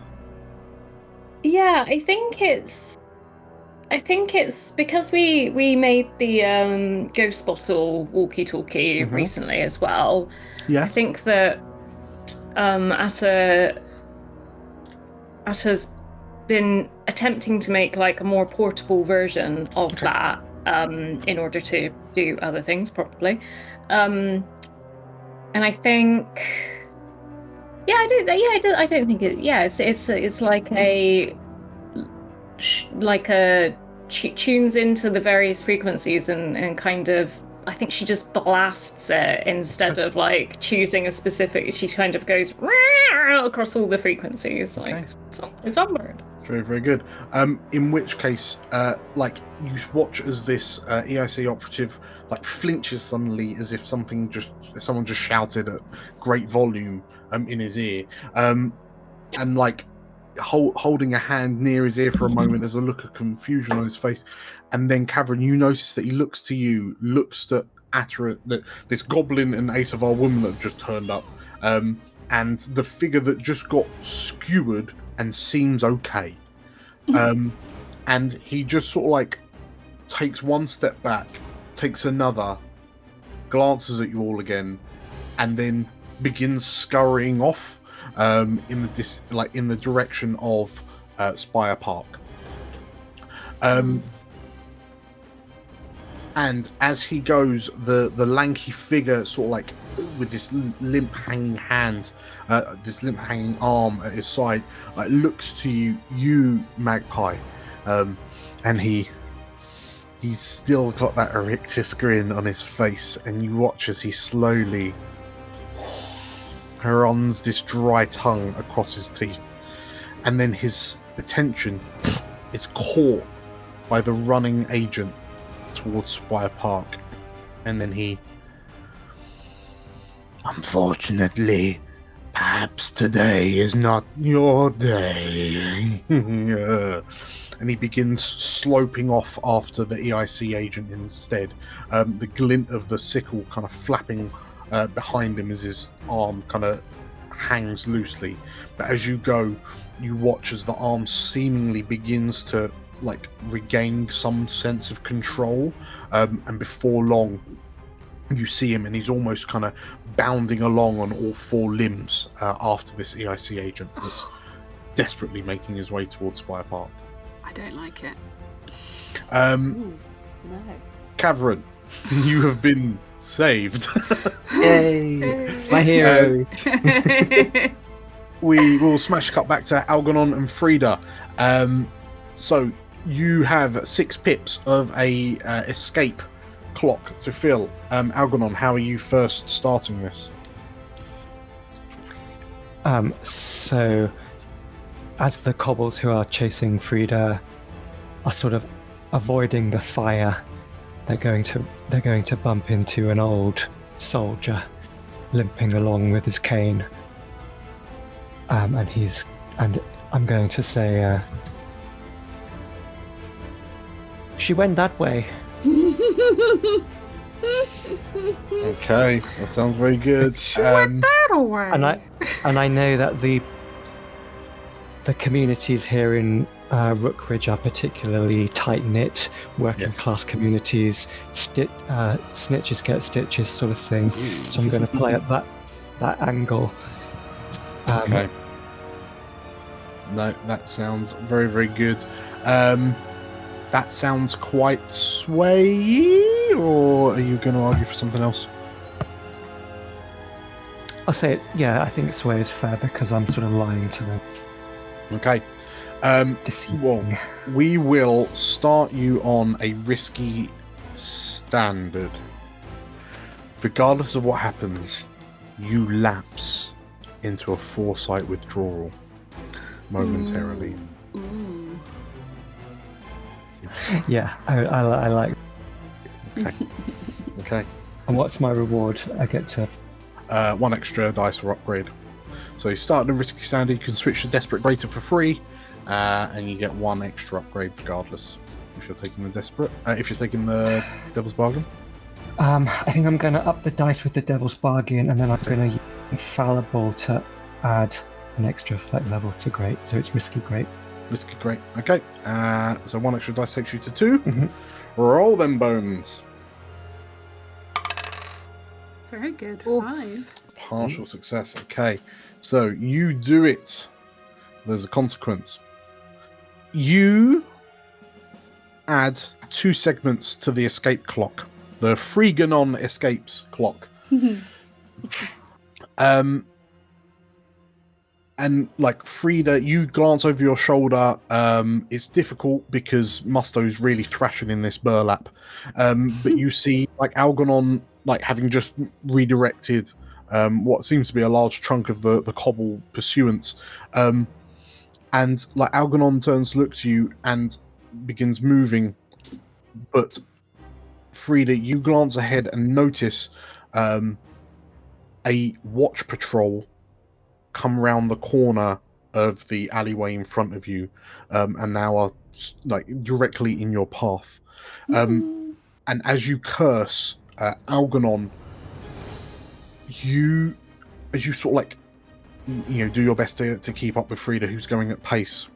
Yeah, I think it's because we made the ghost bottle walkie-talkie recently as well. Yes. I think that Atta's been attempting to make like a more portable version of that in order to do other things probably. And I think Yeah, I do. Yeah, I don't think it. Yeah, it's like a tunes into the various frequencies and kind of. I think she just blasts it instead of like choosing a specific. She kind of goes across all the frequencies. Like it's onward. Very, very good. In which case, like you watch as this EIC operative like flinches suddenly, as if someone just shouted at great volume in his ear, and like holding a hand near his ear for a moment. There's a look of confusion on his face, and then Khavren, you notice that he looks to you, looks at Atara, that this goblin and Asavar woman that have just turned up, and the figure that just got skewered and seems okay. And he just sort of like takes one step back, takes another, glances at you all again, and then begins scurrying off in the direction of Spire Park. And as he goes, the lanky figure sort of like with this limp hanging hand, this limp hanging arm at his side, looks to you Magpie, and he's still got that Erictus grin on his face, and you watch as he slowly runs this dry tongue across his teeth, and then his attention is caught by the running agent towards Spire Park, and then he, unfortunately, perhaps today is not your day. And he begins sloping off after the EIC agent instead, the glint of the sickle kind of flapping behind him as his arm kind of hangs loosely. But as you go, you watch as the arm seemingly begins to like regain some sense of control, and before long you see him and he's almost kind of bounding along on all four limbs after this EIC agent that's desperately making his way towards Spire Park. I don't like it. No. Khavren, you have been saved. Yay! My heroes. We will smash cut back to Algernon and Frieda. So you have 6 pips of a escape clock to fill. Algernon, how are you first starting this? So as the kobolds who are chasing Frieda are sort of avoiding the fire, they're going to bump into an old soldier limping along with his cane. And I'm going to say, she went that way. Okay, that sounds very good. And I know that the communities here in Rookridge are particularly tight-knit, working-class communities. Snitches get stitches sort of thing. So I'm going to play at that angle. Okay. No, that sounds very, very good. That sounds quite swayy, or are you going to argue for something else? I'll say it. Yeah, I think sway is fair because I'm sort of lying to them. Okay. Well, we will start you on a risky standard. Regardless of what happens, you lapse into a foresight withdrawal momentarily. Ooh. Yeah, I like. Okay. Okay. And what's my reward? I get to 1 extra dice or upgrade. So you start in a risky standard, you can switch to desperate greater for free, and you get 1 extra upgrade regardless. If you're taking the Devil's Bargain. I think I'm going to up the dice with the Devil's Bargain, and then I'm going to use Infallible to add an extra effect level to Great. So it's risky Great. Risky Great. Okay. So 1 extra dice takes you to 2. Mm-hmm. Roll them bones. Very good. 5. Partial success. Okay. So you do it. There's a consequence. You add 2 segments to the escape clock. The Freeganon escapes clock. And like Frieda, you glance over your shoulder. It's difficult because Musto's really thrashing in this burlap. But you see like Algernon, like having just redirected what seems to be a large chunk of the cobble pursuance. And like Algernon turns to look at you and begins moving. But Frieda, you glance ahead and notice a watch patrol come round the corner of the alleyway in front of you, and now are like directly in your path. And as you curse, Algernon, as you sort of like, do your best to keep up with Frieda, who's going at pace,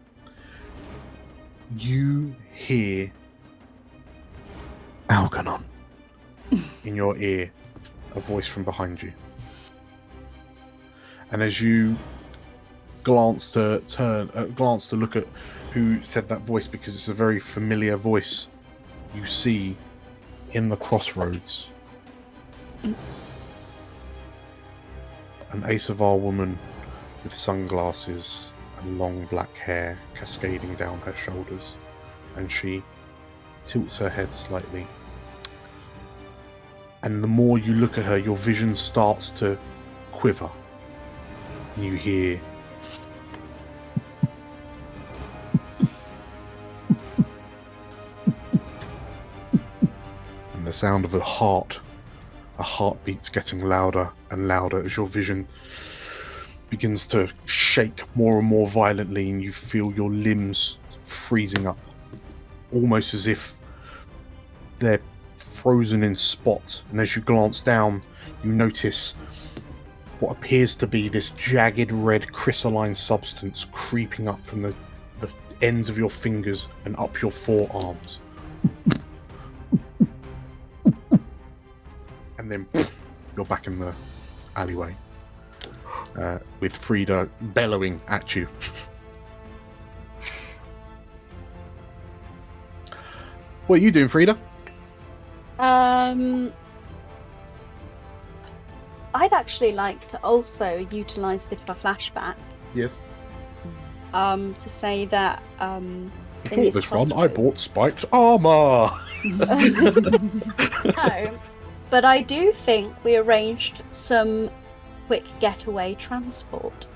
you hear Algernon in your ear, a voice from behind you. And as you glance to look at who said that voice, because it's a very familiar voice, you see in the crossroads an Asavar woman with sunglasses and long black hair cascading down her shoulders, and she tilts her head slightly. And the more you look at her, your vision starts to quiver. And you hear and the sound of a heartbeat's getting louder and louder as your vision begins to shake more and more violently, and you feel your limbs freezing up, almost as if they're frozen in spots. And as you glance down, you notice what appears to be this jagged red crystalline substance creeping up from the ends of your fingers and up your forearms. And then you're back in the alleyway with Frieda bellowing at you. What are you doing, Frieda? I'd actually like to also utilise a bit of a flashback. Yes. To say that Before this run, I bought spiked armour. No, but I do think we arranged some quick getaway transport.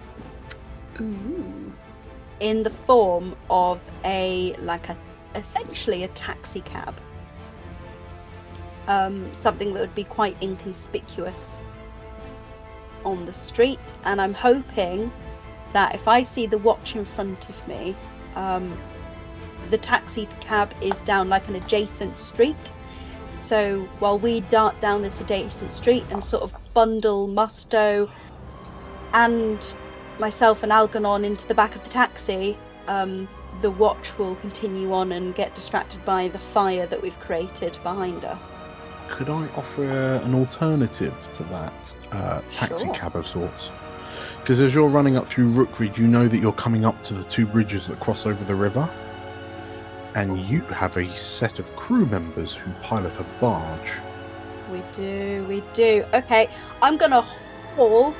Ooh. In the form of essentially a taxi cab. Something that would be quite inconspicuous on the street, and I'm hoping that if I see the watch in front of me, the taxi cab is down like an adjacent street. So while we dart down this adjacent street and sort of bundle Musto and myself and Algernon into the back of the taxi, the watch will continue on and get distracted by the fire that we've created behind her. Could I offer an alternative to that taxi Sure. cab of sorts? Because as you're running up through Rookridge, you know that you're coming up to the two bridges that cross over the river, and you have a set of crew members who pilot a barge. We do. Okay, I'm gonna haul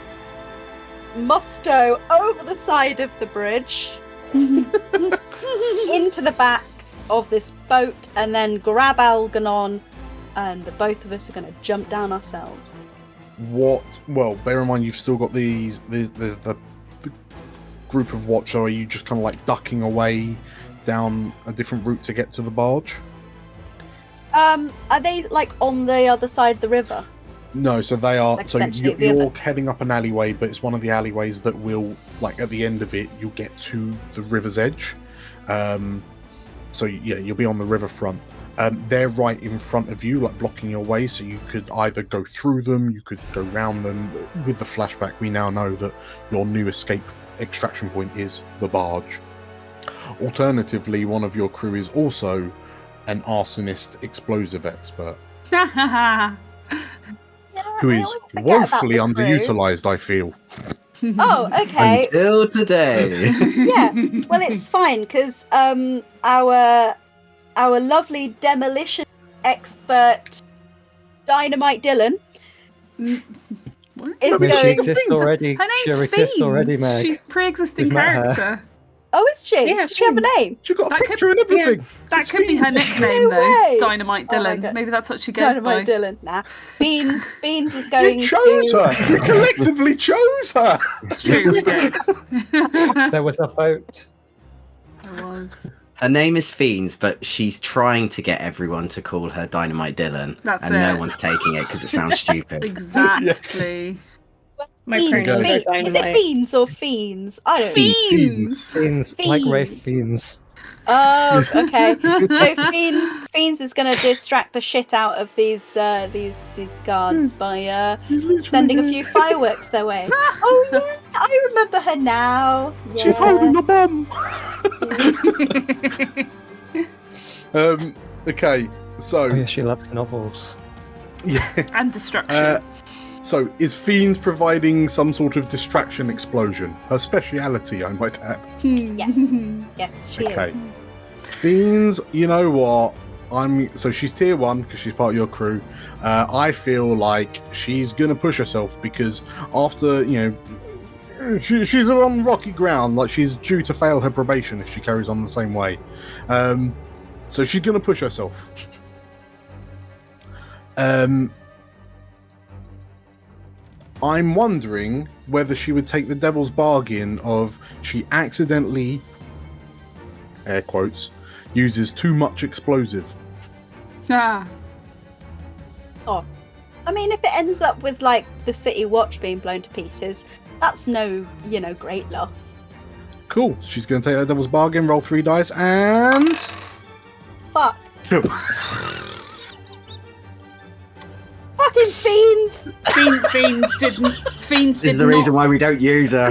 Musto over the side of the bridge into the back of this boat, and then grab Algernon, and the both of us are gonna jump down ourselves. Well, bear in mind you've still got there's the group of watch, or are you just kind of like ducking away down a different route to get to the barge? Are they like on the other side of the river? No, so they are. Like So essentially the you're other- heading up an alleyway, but it's one of the alleyways that will, like, at the end of it, you'll get to the river's edge. So yeah, you'll be on the riverfront. They're right in front of you, like blocking your way. So you could either go through them, you could go round them. With the flashback, we now know that your new escape extraction point is the barge. Alternatively, one of your crew is also an arsonist explosive expert, who is woefully underutilized, I feel. Oh, okay. Until today. Yeah. Well, it's fine because our lovely demolition expert, Dynamite Dylan, is I mean, she going. exists already. Her She name's exists already, Fiends. Meg. She's a pre-existing We've met her. character. Oh, is she? Yeah, Does she have a Fiends. name? She got a That could- picture and everything. That It's could be her Fiends. nickname, No though. way. Dynamite Oh my Dylan. God. Maybe that's what she goes Dynamite by. Dylan. Nah. Fiends is going You chose to. her. You collectively chose her. It's true, we did. There was a vote. There was. Her name is Fiends, but she's trying to get everyone to call her Dynamite Dylan, That's and it. no one's taking it because it sounds stupid. Exactly. My Fiends. pronouns are Is it dynamite. fiends or fiends? I don't know. Fiends. Fiends, like Ray Fiends. Fiends. Oh, okay. So Fiends is going to distract the shit out of these guards by She's literally sending a there. few fireworks their way. Oh yeah, I remember her now. Yeah. She's holding a bomb. Okay, so Oh yeah, she loves novels. yeah. And destruction. So is Fiends providing some sort of distraction explosion? Her speciality, I might add. Yes. Yes, she Okay. is. Fiends, you know what? So she's tier 1 because she's part of your crew. I feel like she's gonna push herself because after she's on rocky ground. Like she's due to fail her probation if she carries on the same way. So she's gonna push herself. I'm wondering whether she would take the devil's bargain of she accidentally, air quotes, uses too much explosive. Ah. I mean, if it ends up with like the city watch being blown to pieces, that's no, great loss. Cool. She's going to take the devil's bargain, roll 3 dice, and Fuck. Fucking fiends! Fiends didn't. Fiends This is did the not. reason why we don't use her.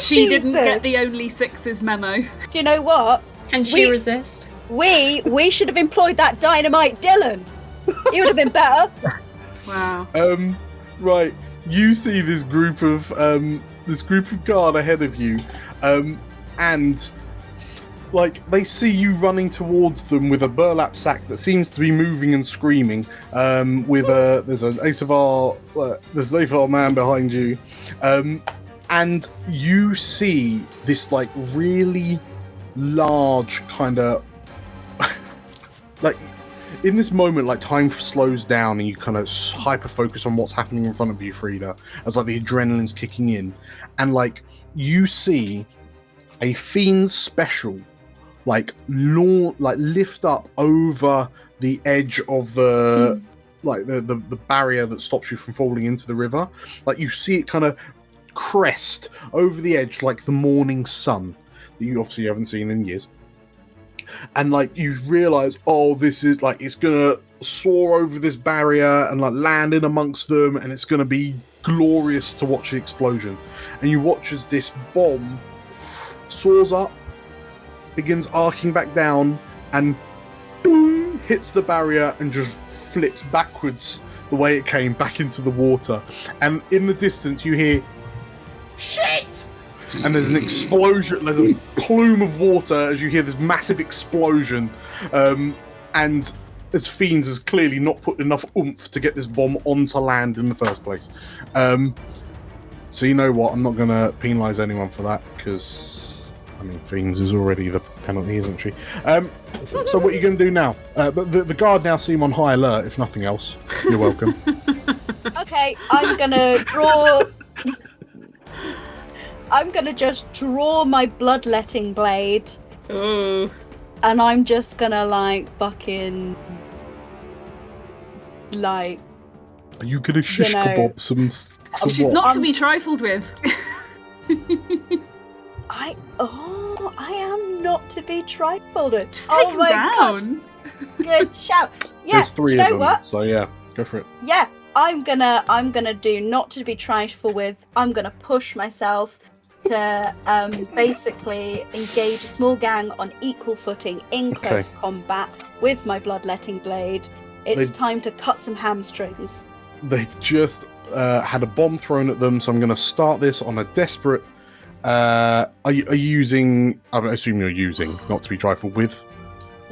She didn't Jesus. get the only sixes memo. Do you know what? Can she We- resist? We should have employed that Dynamite Dylan. He would have been better. Wow. Right. You see this group of guard ahead of you, and like they see you running towards them with a burlap sack that seems to be moving and screaming. There's an Aether man behind you, and you see this like really large kind of like. In this moment, like time slows down and you kind of hyper focus on what's happening in front of you, Frieda, as like the adrenaline's kicking in, and like you see a Fiend's special like lift up over the edge of the like the barrier that stops you from falling into the river. Like you see it kind of crest over the edge like the morning sun that you obviously haven't seen in years. And like you realize, oh, this is like it's gonna soar over this barrier and like land in amongst them, and it's gonna be glorious to watch the explosion. And you watch as this bomb soars up, begins arcing back down, and boom, hits the barrier and just flips backwards the way it came back into the water. And in the distance, you hear shit. And there's an explosion, there's a plume of water as you hear this massive explosion. And as Fiends has clearly not put enough oomph to get this bomb onto land in the first place. So you know what, I'm not going to penalise anyone for that, because, I mean, Fiends is already the penalty, isn't she? So what are you going to do now? But the guard now seem on high alert, if nothing else. You're welcome. Okay, I'm gonna draw. I'm gonna just draw my bloodletting blade, Oh. and I'm just gonna like fucking like. Are you going to shish kebab some She's what? not to be trifled with. I am not to be trifled with. Just take him my down. gosh, good shout. Yeah, There's 3 you know of them, what? so yeah, go for it. Yeah, I'm gonna do not to be trifled with. I'm gonna push myself to basically engage a small gang on equal footing in close combat with my bloodletting blade. It's time to cut some hamstrings. They've just had a bomb thrown at them, so I'm going to start this on a desperate. Are you using? I assume you're using not to be trifled with.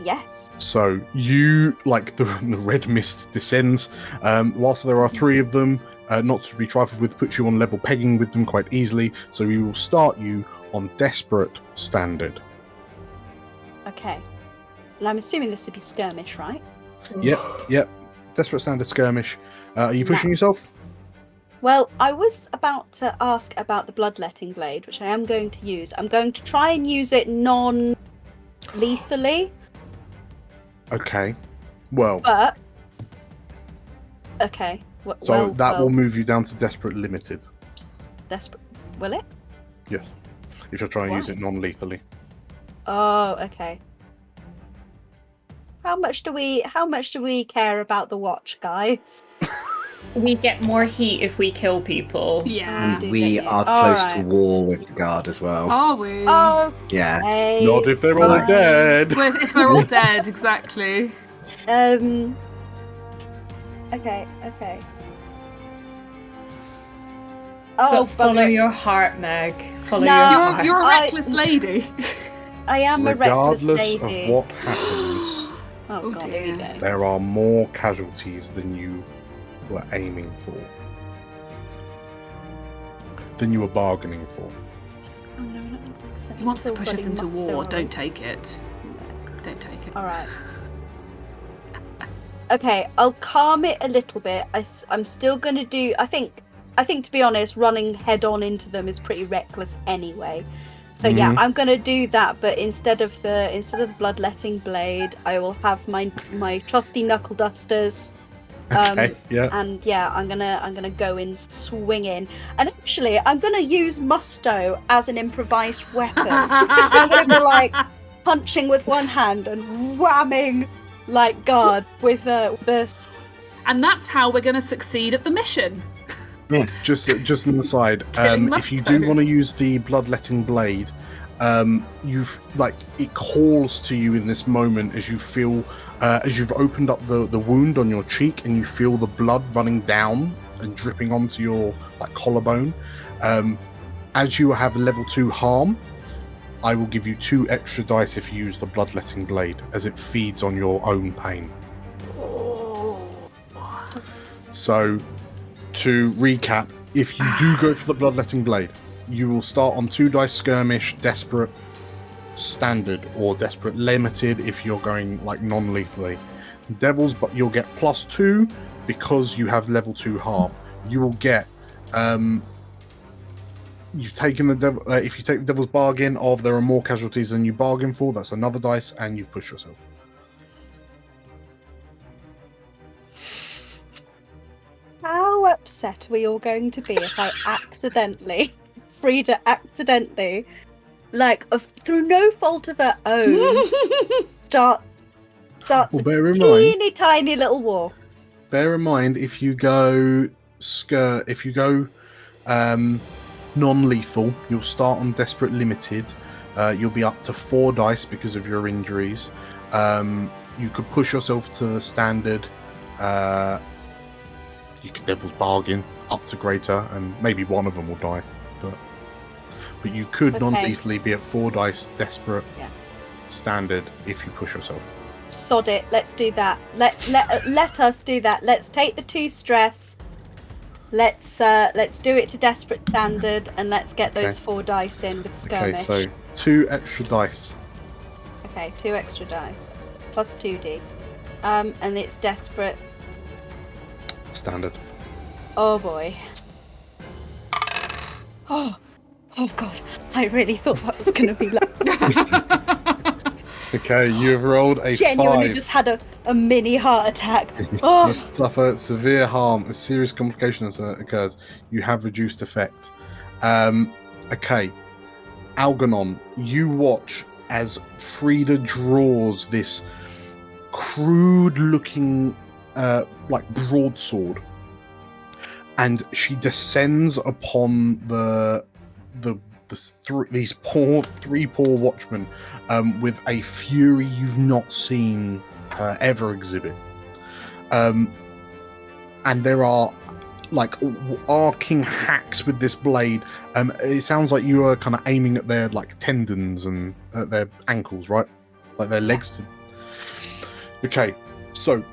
Yes. So you like the red mist descends. Whilst there are 3 of them, not to be trifled with, puts you on level pegging with them quite easily. So we will start you on Desperate Standard. Okay. Well, I'm assuming this would be skirmish, right? Yep. Desperate Standard Skirmish. Are you pushing yourself? Well, I was about to ask about the Bloodletting Blade, which I am going to use. I'm going to try and use it non-lethally. Okay. Well. But... Okay. So that will move you down to Desperate Limited. Desperate... Will it? Yes. If you're trying to use it non-lethally. Oh, okay. How much do we care about the watch, guys? We get more heat if we kill people. Yeah. We are close to war with the guard as well. Are we? Oh, Yeah. Not if they're all dead. Well, if they're all dead, exactly. Okay. But Oh, follow bugger. your heart, Meg. Follow No, your heart. You're a reckless lady. I am a reckless Regardless lady. of what happens, Oh, God, here we dear. go. there are more casualties than you were aiming for. Than you were bargaining for. Oh, no, not He wants to push us into Musto. war. Don't take it. Don't take it. All right. Okay, I'll calm it a little bit. I'm still going to do. I think to be honest, running head on into them is pretty reckless anyway. So yeah, I'm going to do that. But instead of the Bloodletting Blade, I will have my trusty knuckle dusters. Okay, yeah. And yeah, I'm gonna go in swinging, and actually I'm gonna use Musto as an improvised weapon. I'm gonna be like punching with one hand and whamming like guard with this. And that's how we're going to succeed at the mission. Just an aside, Killing if you Musto. do want to use the Bloodletting Blade, it calls to you in this moment as you feel as you've opened up the wound on your cheek and you feel the blood running down and dripping onto your collarbone. As you have level 2 harm, I will give you 2 extra dice if you use the Bloodletting Blade, as it feeds on your own pain. So, to recap, if you do go for the Bloodletting Blade, you will start on 2 dice Skirmish, Desperate Standard, or Desperate Limited if you're going non-lethally. Devils, but you'll get +2 because you have level 2 harm. You will get you've taken the devil. If you take the Devil's Bargain of there are more casualties than you bargain for, that's another dice, and you've pushed yourself. How upset are we all going to be if I Frieda accidentally, through no fault of her own, starts Well, a bear in mind- teeny tiny little war. Bear in mind, if you go non-lethal, you'll start on Desperate Limited. You'll be up to 4 dice because of your injuries. You could push yourself to the Standard. You could Devil's Bargain up to Greater, and maybe one of them will die. But you could Okay. non-lethally be at 4 dice Desperate Yeah. Standard if you push yourself. Sod it. Let's do that. Let us do that. Let's take the 2 stress. Let's do it to Desperate Standard, and let's get those Okay. 4 dice in with Skirmish. Okay, so 2 extra dice. Okay, 2 extra dice plus 2d, and it's Desperate. Standard. Oh boy. Oh god! I really thought that was going to be Okay, you have rolled a genuinely 5. just had a mini heart attack. Oh. You suffer severe harm. A serious complication occurs. You have reduced effect. Okay. Algernon, you watch as Frieda draws this crude-looking, broadsword, and she descends upon these three poor watchmen with a fury you've not seen her ever exhibit. And there are arcing hacks with this blade. It sounds like you are kind of aiming at their tendons and at their ankles, right? Like their legs. Okay, so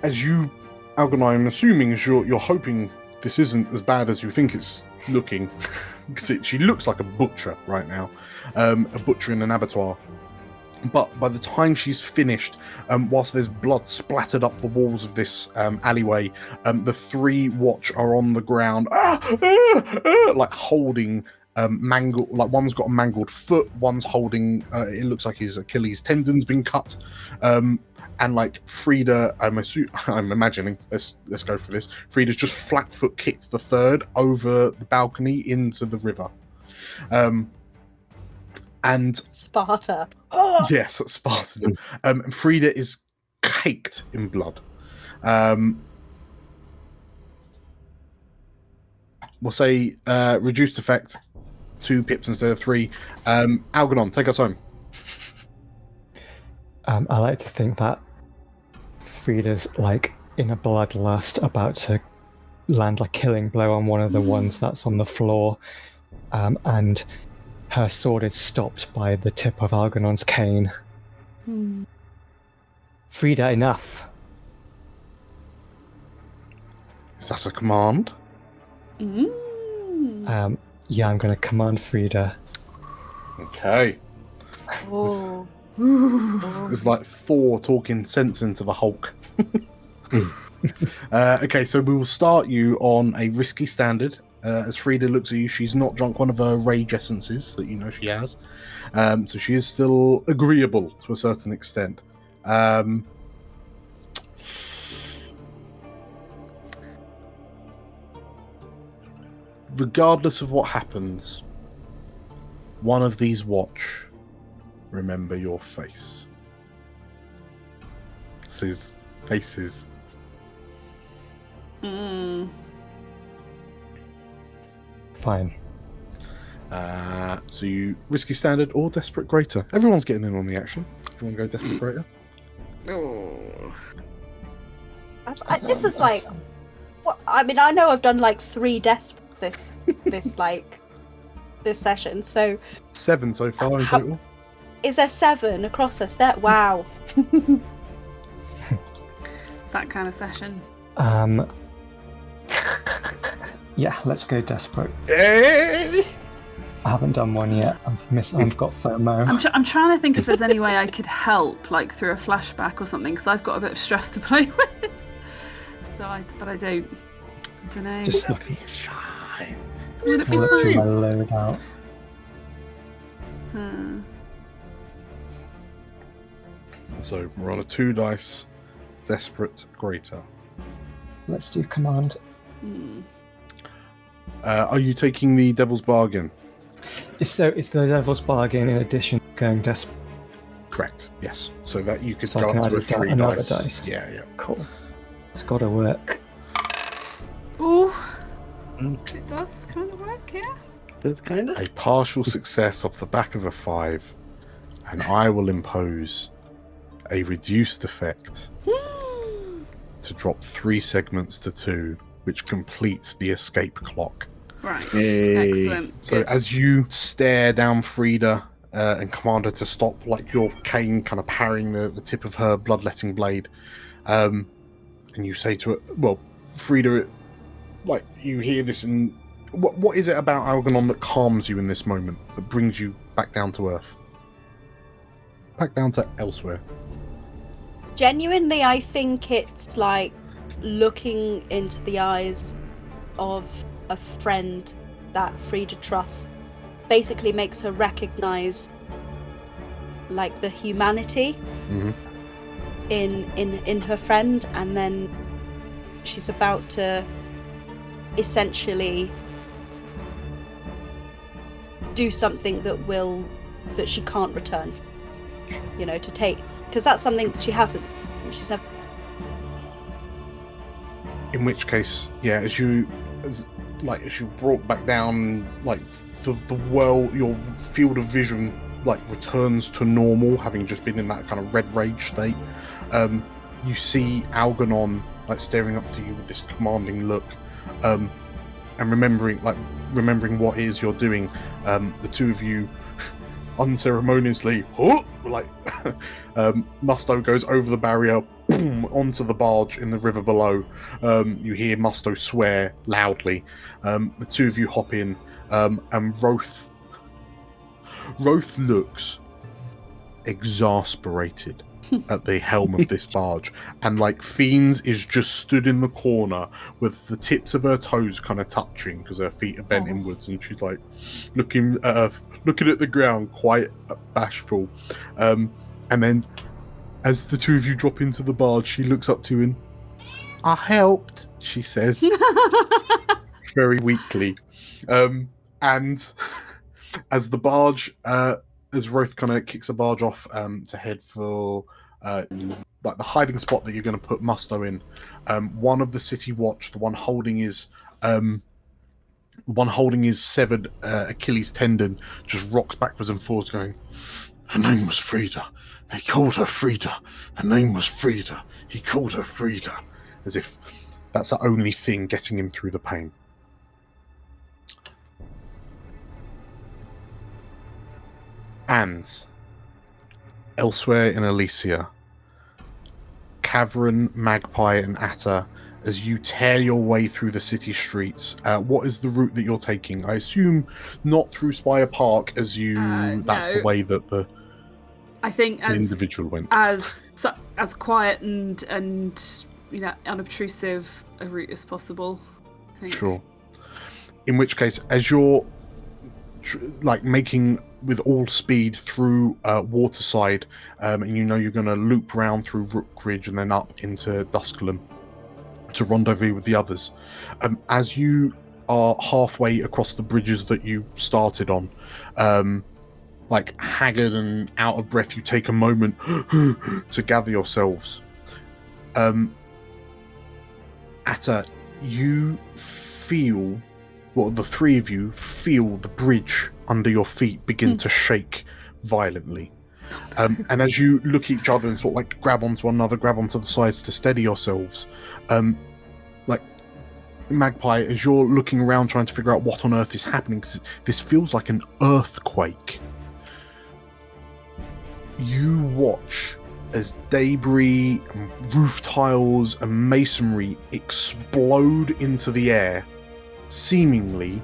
as you Algernon, I'm assuming you're hoping this isn't as bad as you think it's looking, because she looks like a butcher right now, a butcher in an abattoir. But by the time she's finished, whilst there's blood splattered up the walls of this alleyway, the 3 watch are on the ground, like holding mangled. Like one's got a mangled foot, one's holding. It looks like his Achilles tendon's been cut, and like Frieda, I'm imagining. Let's go for this. Frieda's just flat foot kicked the 3rd over the balcony into the river. And Sparta. Yes, Sparta. Frieda is caked in blood. We'll say reduced effect, 2 pips instead of 3. Algernon, take us home. I like to think that Frieda's like in a bloodlust, about to land a killing blow on one of the ones that's on the floor, and her sword is stopped by the tip of Algernon's cane. Frieda, enough. Is that a command? Yeah, I'm going to command Frieda. Okay. Oh. There's like 4 talking sense into the Hulk. Okay, so we will start you on a risky standard. As Frieda looks at you, she's not drunk one of her rage essences that you know she has. So she is still agreeable to a certain extent. Regardless of what happens, one of these watch remember your face. This faces. Fine. So you risky standard or desperate greater. Everyone's getting in on the action. If you want to go desperate greater. This is like, what? I mean, I know I've done like 3 desperates this session. So 7 so far in total. Is there 7 across us? That wow. It's that kind of session. Yeah, let's go desperate. Hey! I haven't done one yet. I've got FOMO. I'm trying to think if there's any way I could help, like through a flashback or something, because I've got a bit of stress to play with. But I don't know. Just It'll be fine. Would it be look through my fine? loadout. So we're on a 2 dice desperate greater. Let's do command. Are you taking the devil's bargain? It's the devil's bargain in addition to going desperate. Correct. Yes. So that you could So go I can up to a add 3 another dice. dice. Yeah. Cool. It's got to work. Ooh. It does kind of work, yeah. That's kind of. A partial success off the back of a 5, and I will impose a reduced effect to drop 3 segments to 2, which completes the escape clock. Right. Hey. Excellent. So Good. as you stare down Frieda and command her to stop, like your cane kind of parrying the tip of her bloodletting blade, and you say to her, well, Frieda, like you hear this, and what is it about Algernon that calms you in this moment, that brings you back down to earth? Back down to elsewhere. Genuinely, I think it's like looking into the eyes of a friend that Frieda trusts basically makes her recognize like the humanity in her friend, and then she's about to essentially do something that she can't return, you know, to take, because that's something that she hasn't. She's never. In which case, yeah, as you brought back down, like the world, your field of vision like returns to normal, having just been in that kind of red rage state. You see Algernon like staring up to you with this commanding look, and remembering what it is you're doing. The two of you unceremoniously, like Musto goes over the barrier, boom, onto the barge in the river below. You hear Musto swear loudly. The two of you hop in, and Roth looks exasperated at the helm of this barge, and like Fiends is just stood in the corner with the tips of her toes kind of touching because her feet are bent inwards, and she's like looking at the ground, quite bashful. And then as the two of you drop into the barge, she looks up to you and, "I helped," she says very weakly. And as the barge as Roth kind of kicks the barge off to head for like the hiding spot that you're going to put Musto in, one of the city watch, the one holding his severed Achilles tendon, just rocks backwards and forwards, going, "Her name was Frieda. He called her Frieda. Her name was Frieda. He called her Frieda," as if that's the only thing getting him through the pain. And elsewhere in Elysia, Khavren, Magpie, and Atta, as you tear your way through the city streets, what is the route that you're taking? I assume not through Spire Park, as you that's no. the way that the individual went. As quiet and unobtrusive a route as possible. I think. Sure. In which case, as you're like making with all speed through Waterside, and you know you're going to loop round through Rookridge and then up into Duskalum to rendezvous with the others. As you are halfway across the bridges that you started on, like haggard and out of breath, you take a moment to gather yourselves. Atta, you feel, well, the three of you feel the bridge under your feet begin to shake violently. And as you look at each other and sort of like grab onto one another, grab onto the sides to steady yourselves, like Magpie, as you're looking around trying to figure out what on earth is happening, because this feels like an earthquake, you watch as debris and roof tiles and masonry explode into the air, seemingly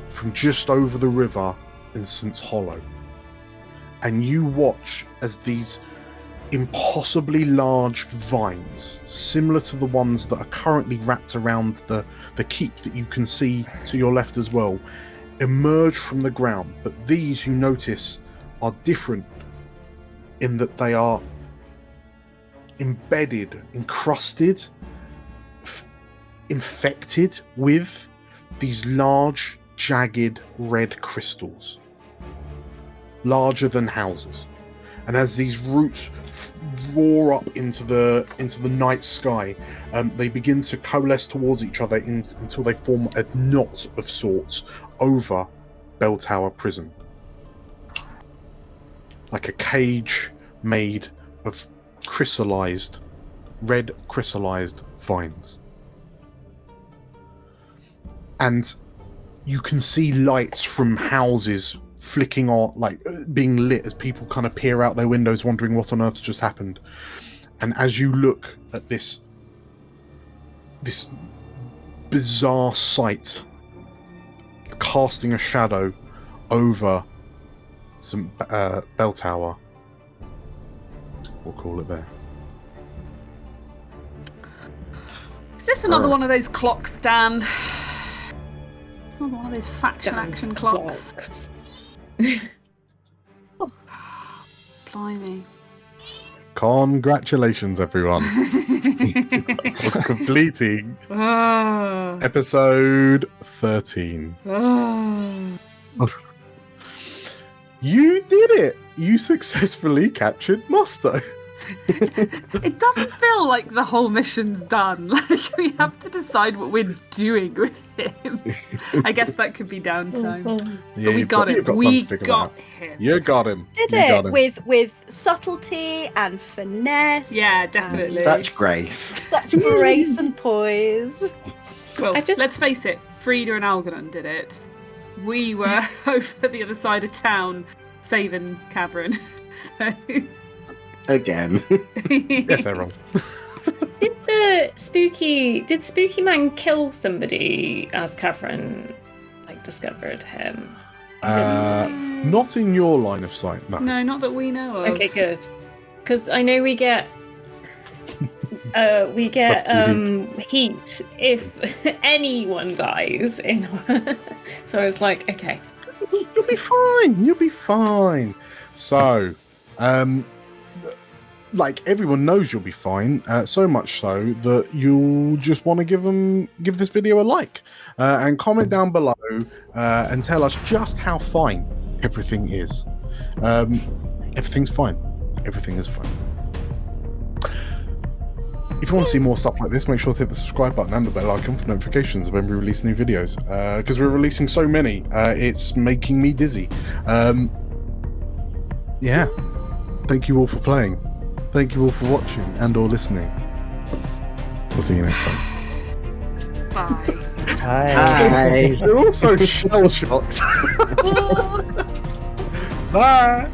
from just over the river in St. Hollow. And you watch as these impossibly large vines, similar to the ones that are currently wrapped around the keep that you can see to your left as well, emerge from the ground. But these, you notice, are different in that they are embedded, encrusted, infected with these large, jagged red crystals, larger than houses. And as these roots roar up into the night sky, they begin to coalesce towards each other until they form a knot of sorts over Bell Tower Prison, like a cage made of red crystallized vines. And you can see lights from houses flicking on, like being lit as people kind of peer out their windows wondering what on earth's just happened. And as you look at this bizarre sight casting a shadow over some bell tower, we'll call it there. Is this another one of those clocks, Dan? It's not one of those faction action clocks. Oh, blimey. Congratulations, everyone. For completing episode 13. You did it! You successfully captured Musto. It doesn't feel like the whole mission's done. Like, we have to decide what we're doing with him. I guess that could be downtime. Yeah, but we got him. We got him. You got him. Did you it got him. with subtlety and finesse. Yeah, definitely. Such grace. Such grace and poise. Well, let's face it, Frieda and Algernon did it. We were over the other side of town, saving Khavren. So Again. Yes, they're wrong. Did Spooky Man kill somebody as Khavren discovered him? Not in your line of sight, no. no, not that we know of. Okay, good. Because I know we get heat if anyone dies in our... So I was like, okay. You'll be fine. You'll be fine. So, like everyone knows you'll be fine. So much so that you'll just want to give this video a like and comment down below and tell us just how fine everything is. Everything's fine. Everything is fine. If you want to see more stuff like this, make sure to hit the subscribe button and the bell icon for notifications when we release new videos. Because we're releasing so many, it's making me dizzy. Yeah. Thank you all for playing. Thank you all for watching and or listening. We'll see you next time. Bye. Hi. You're also shell shocked. Bye.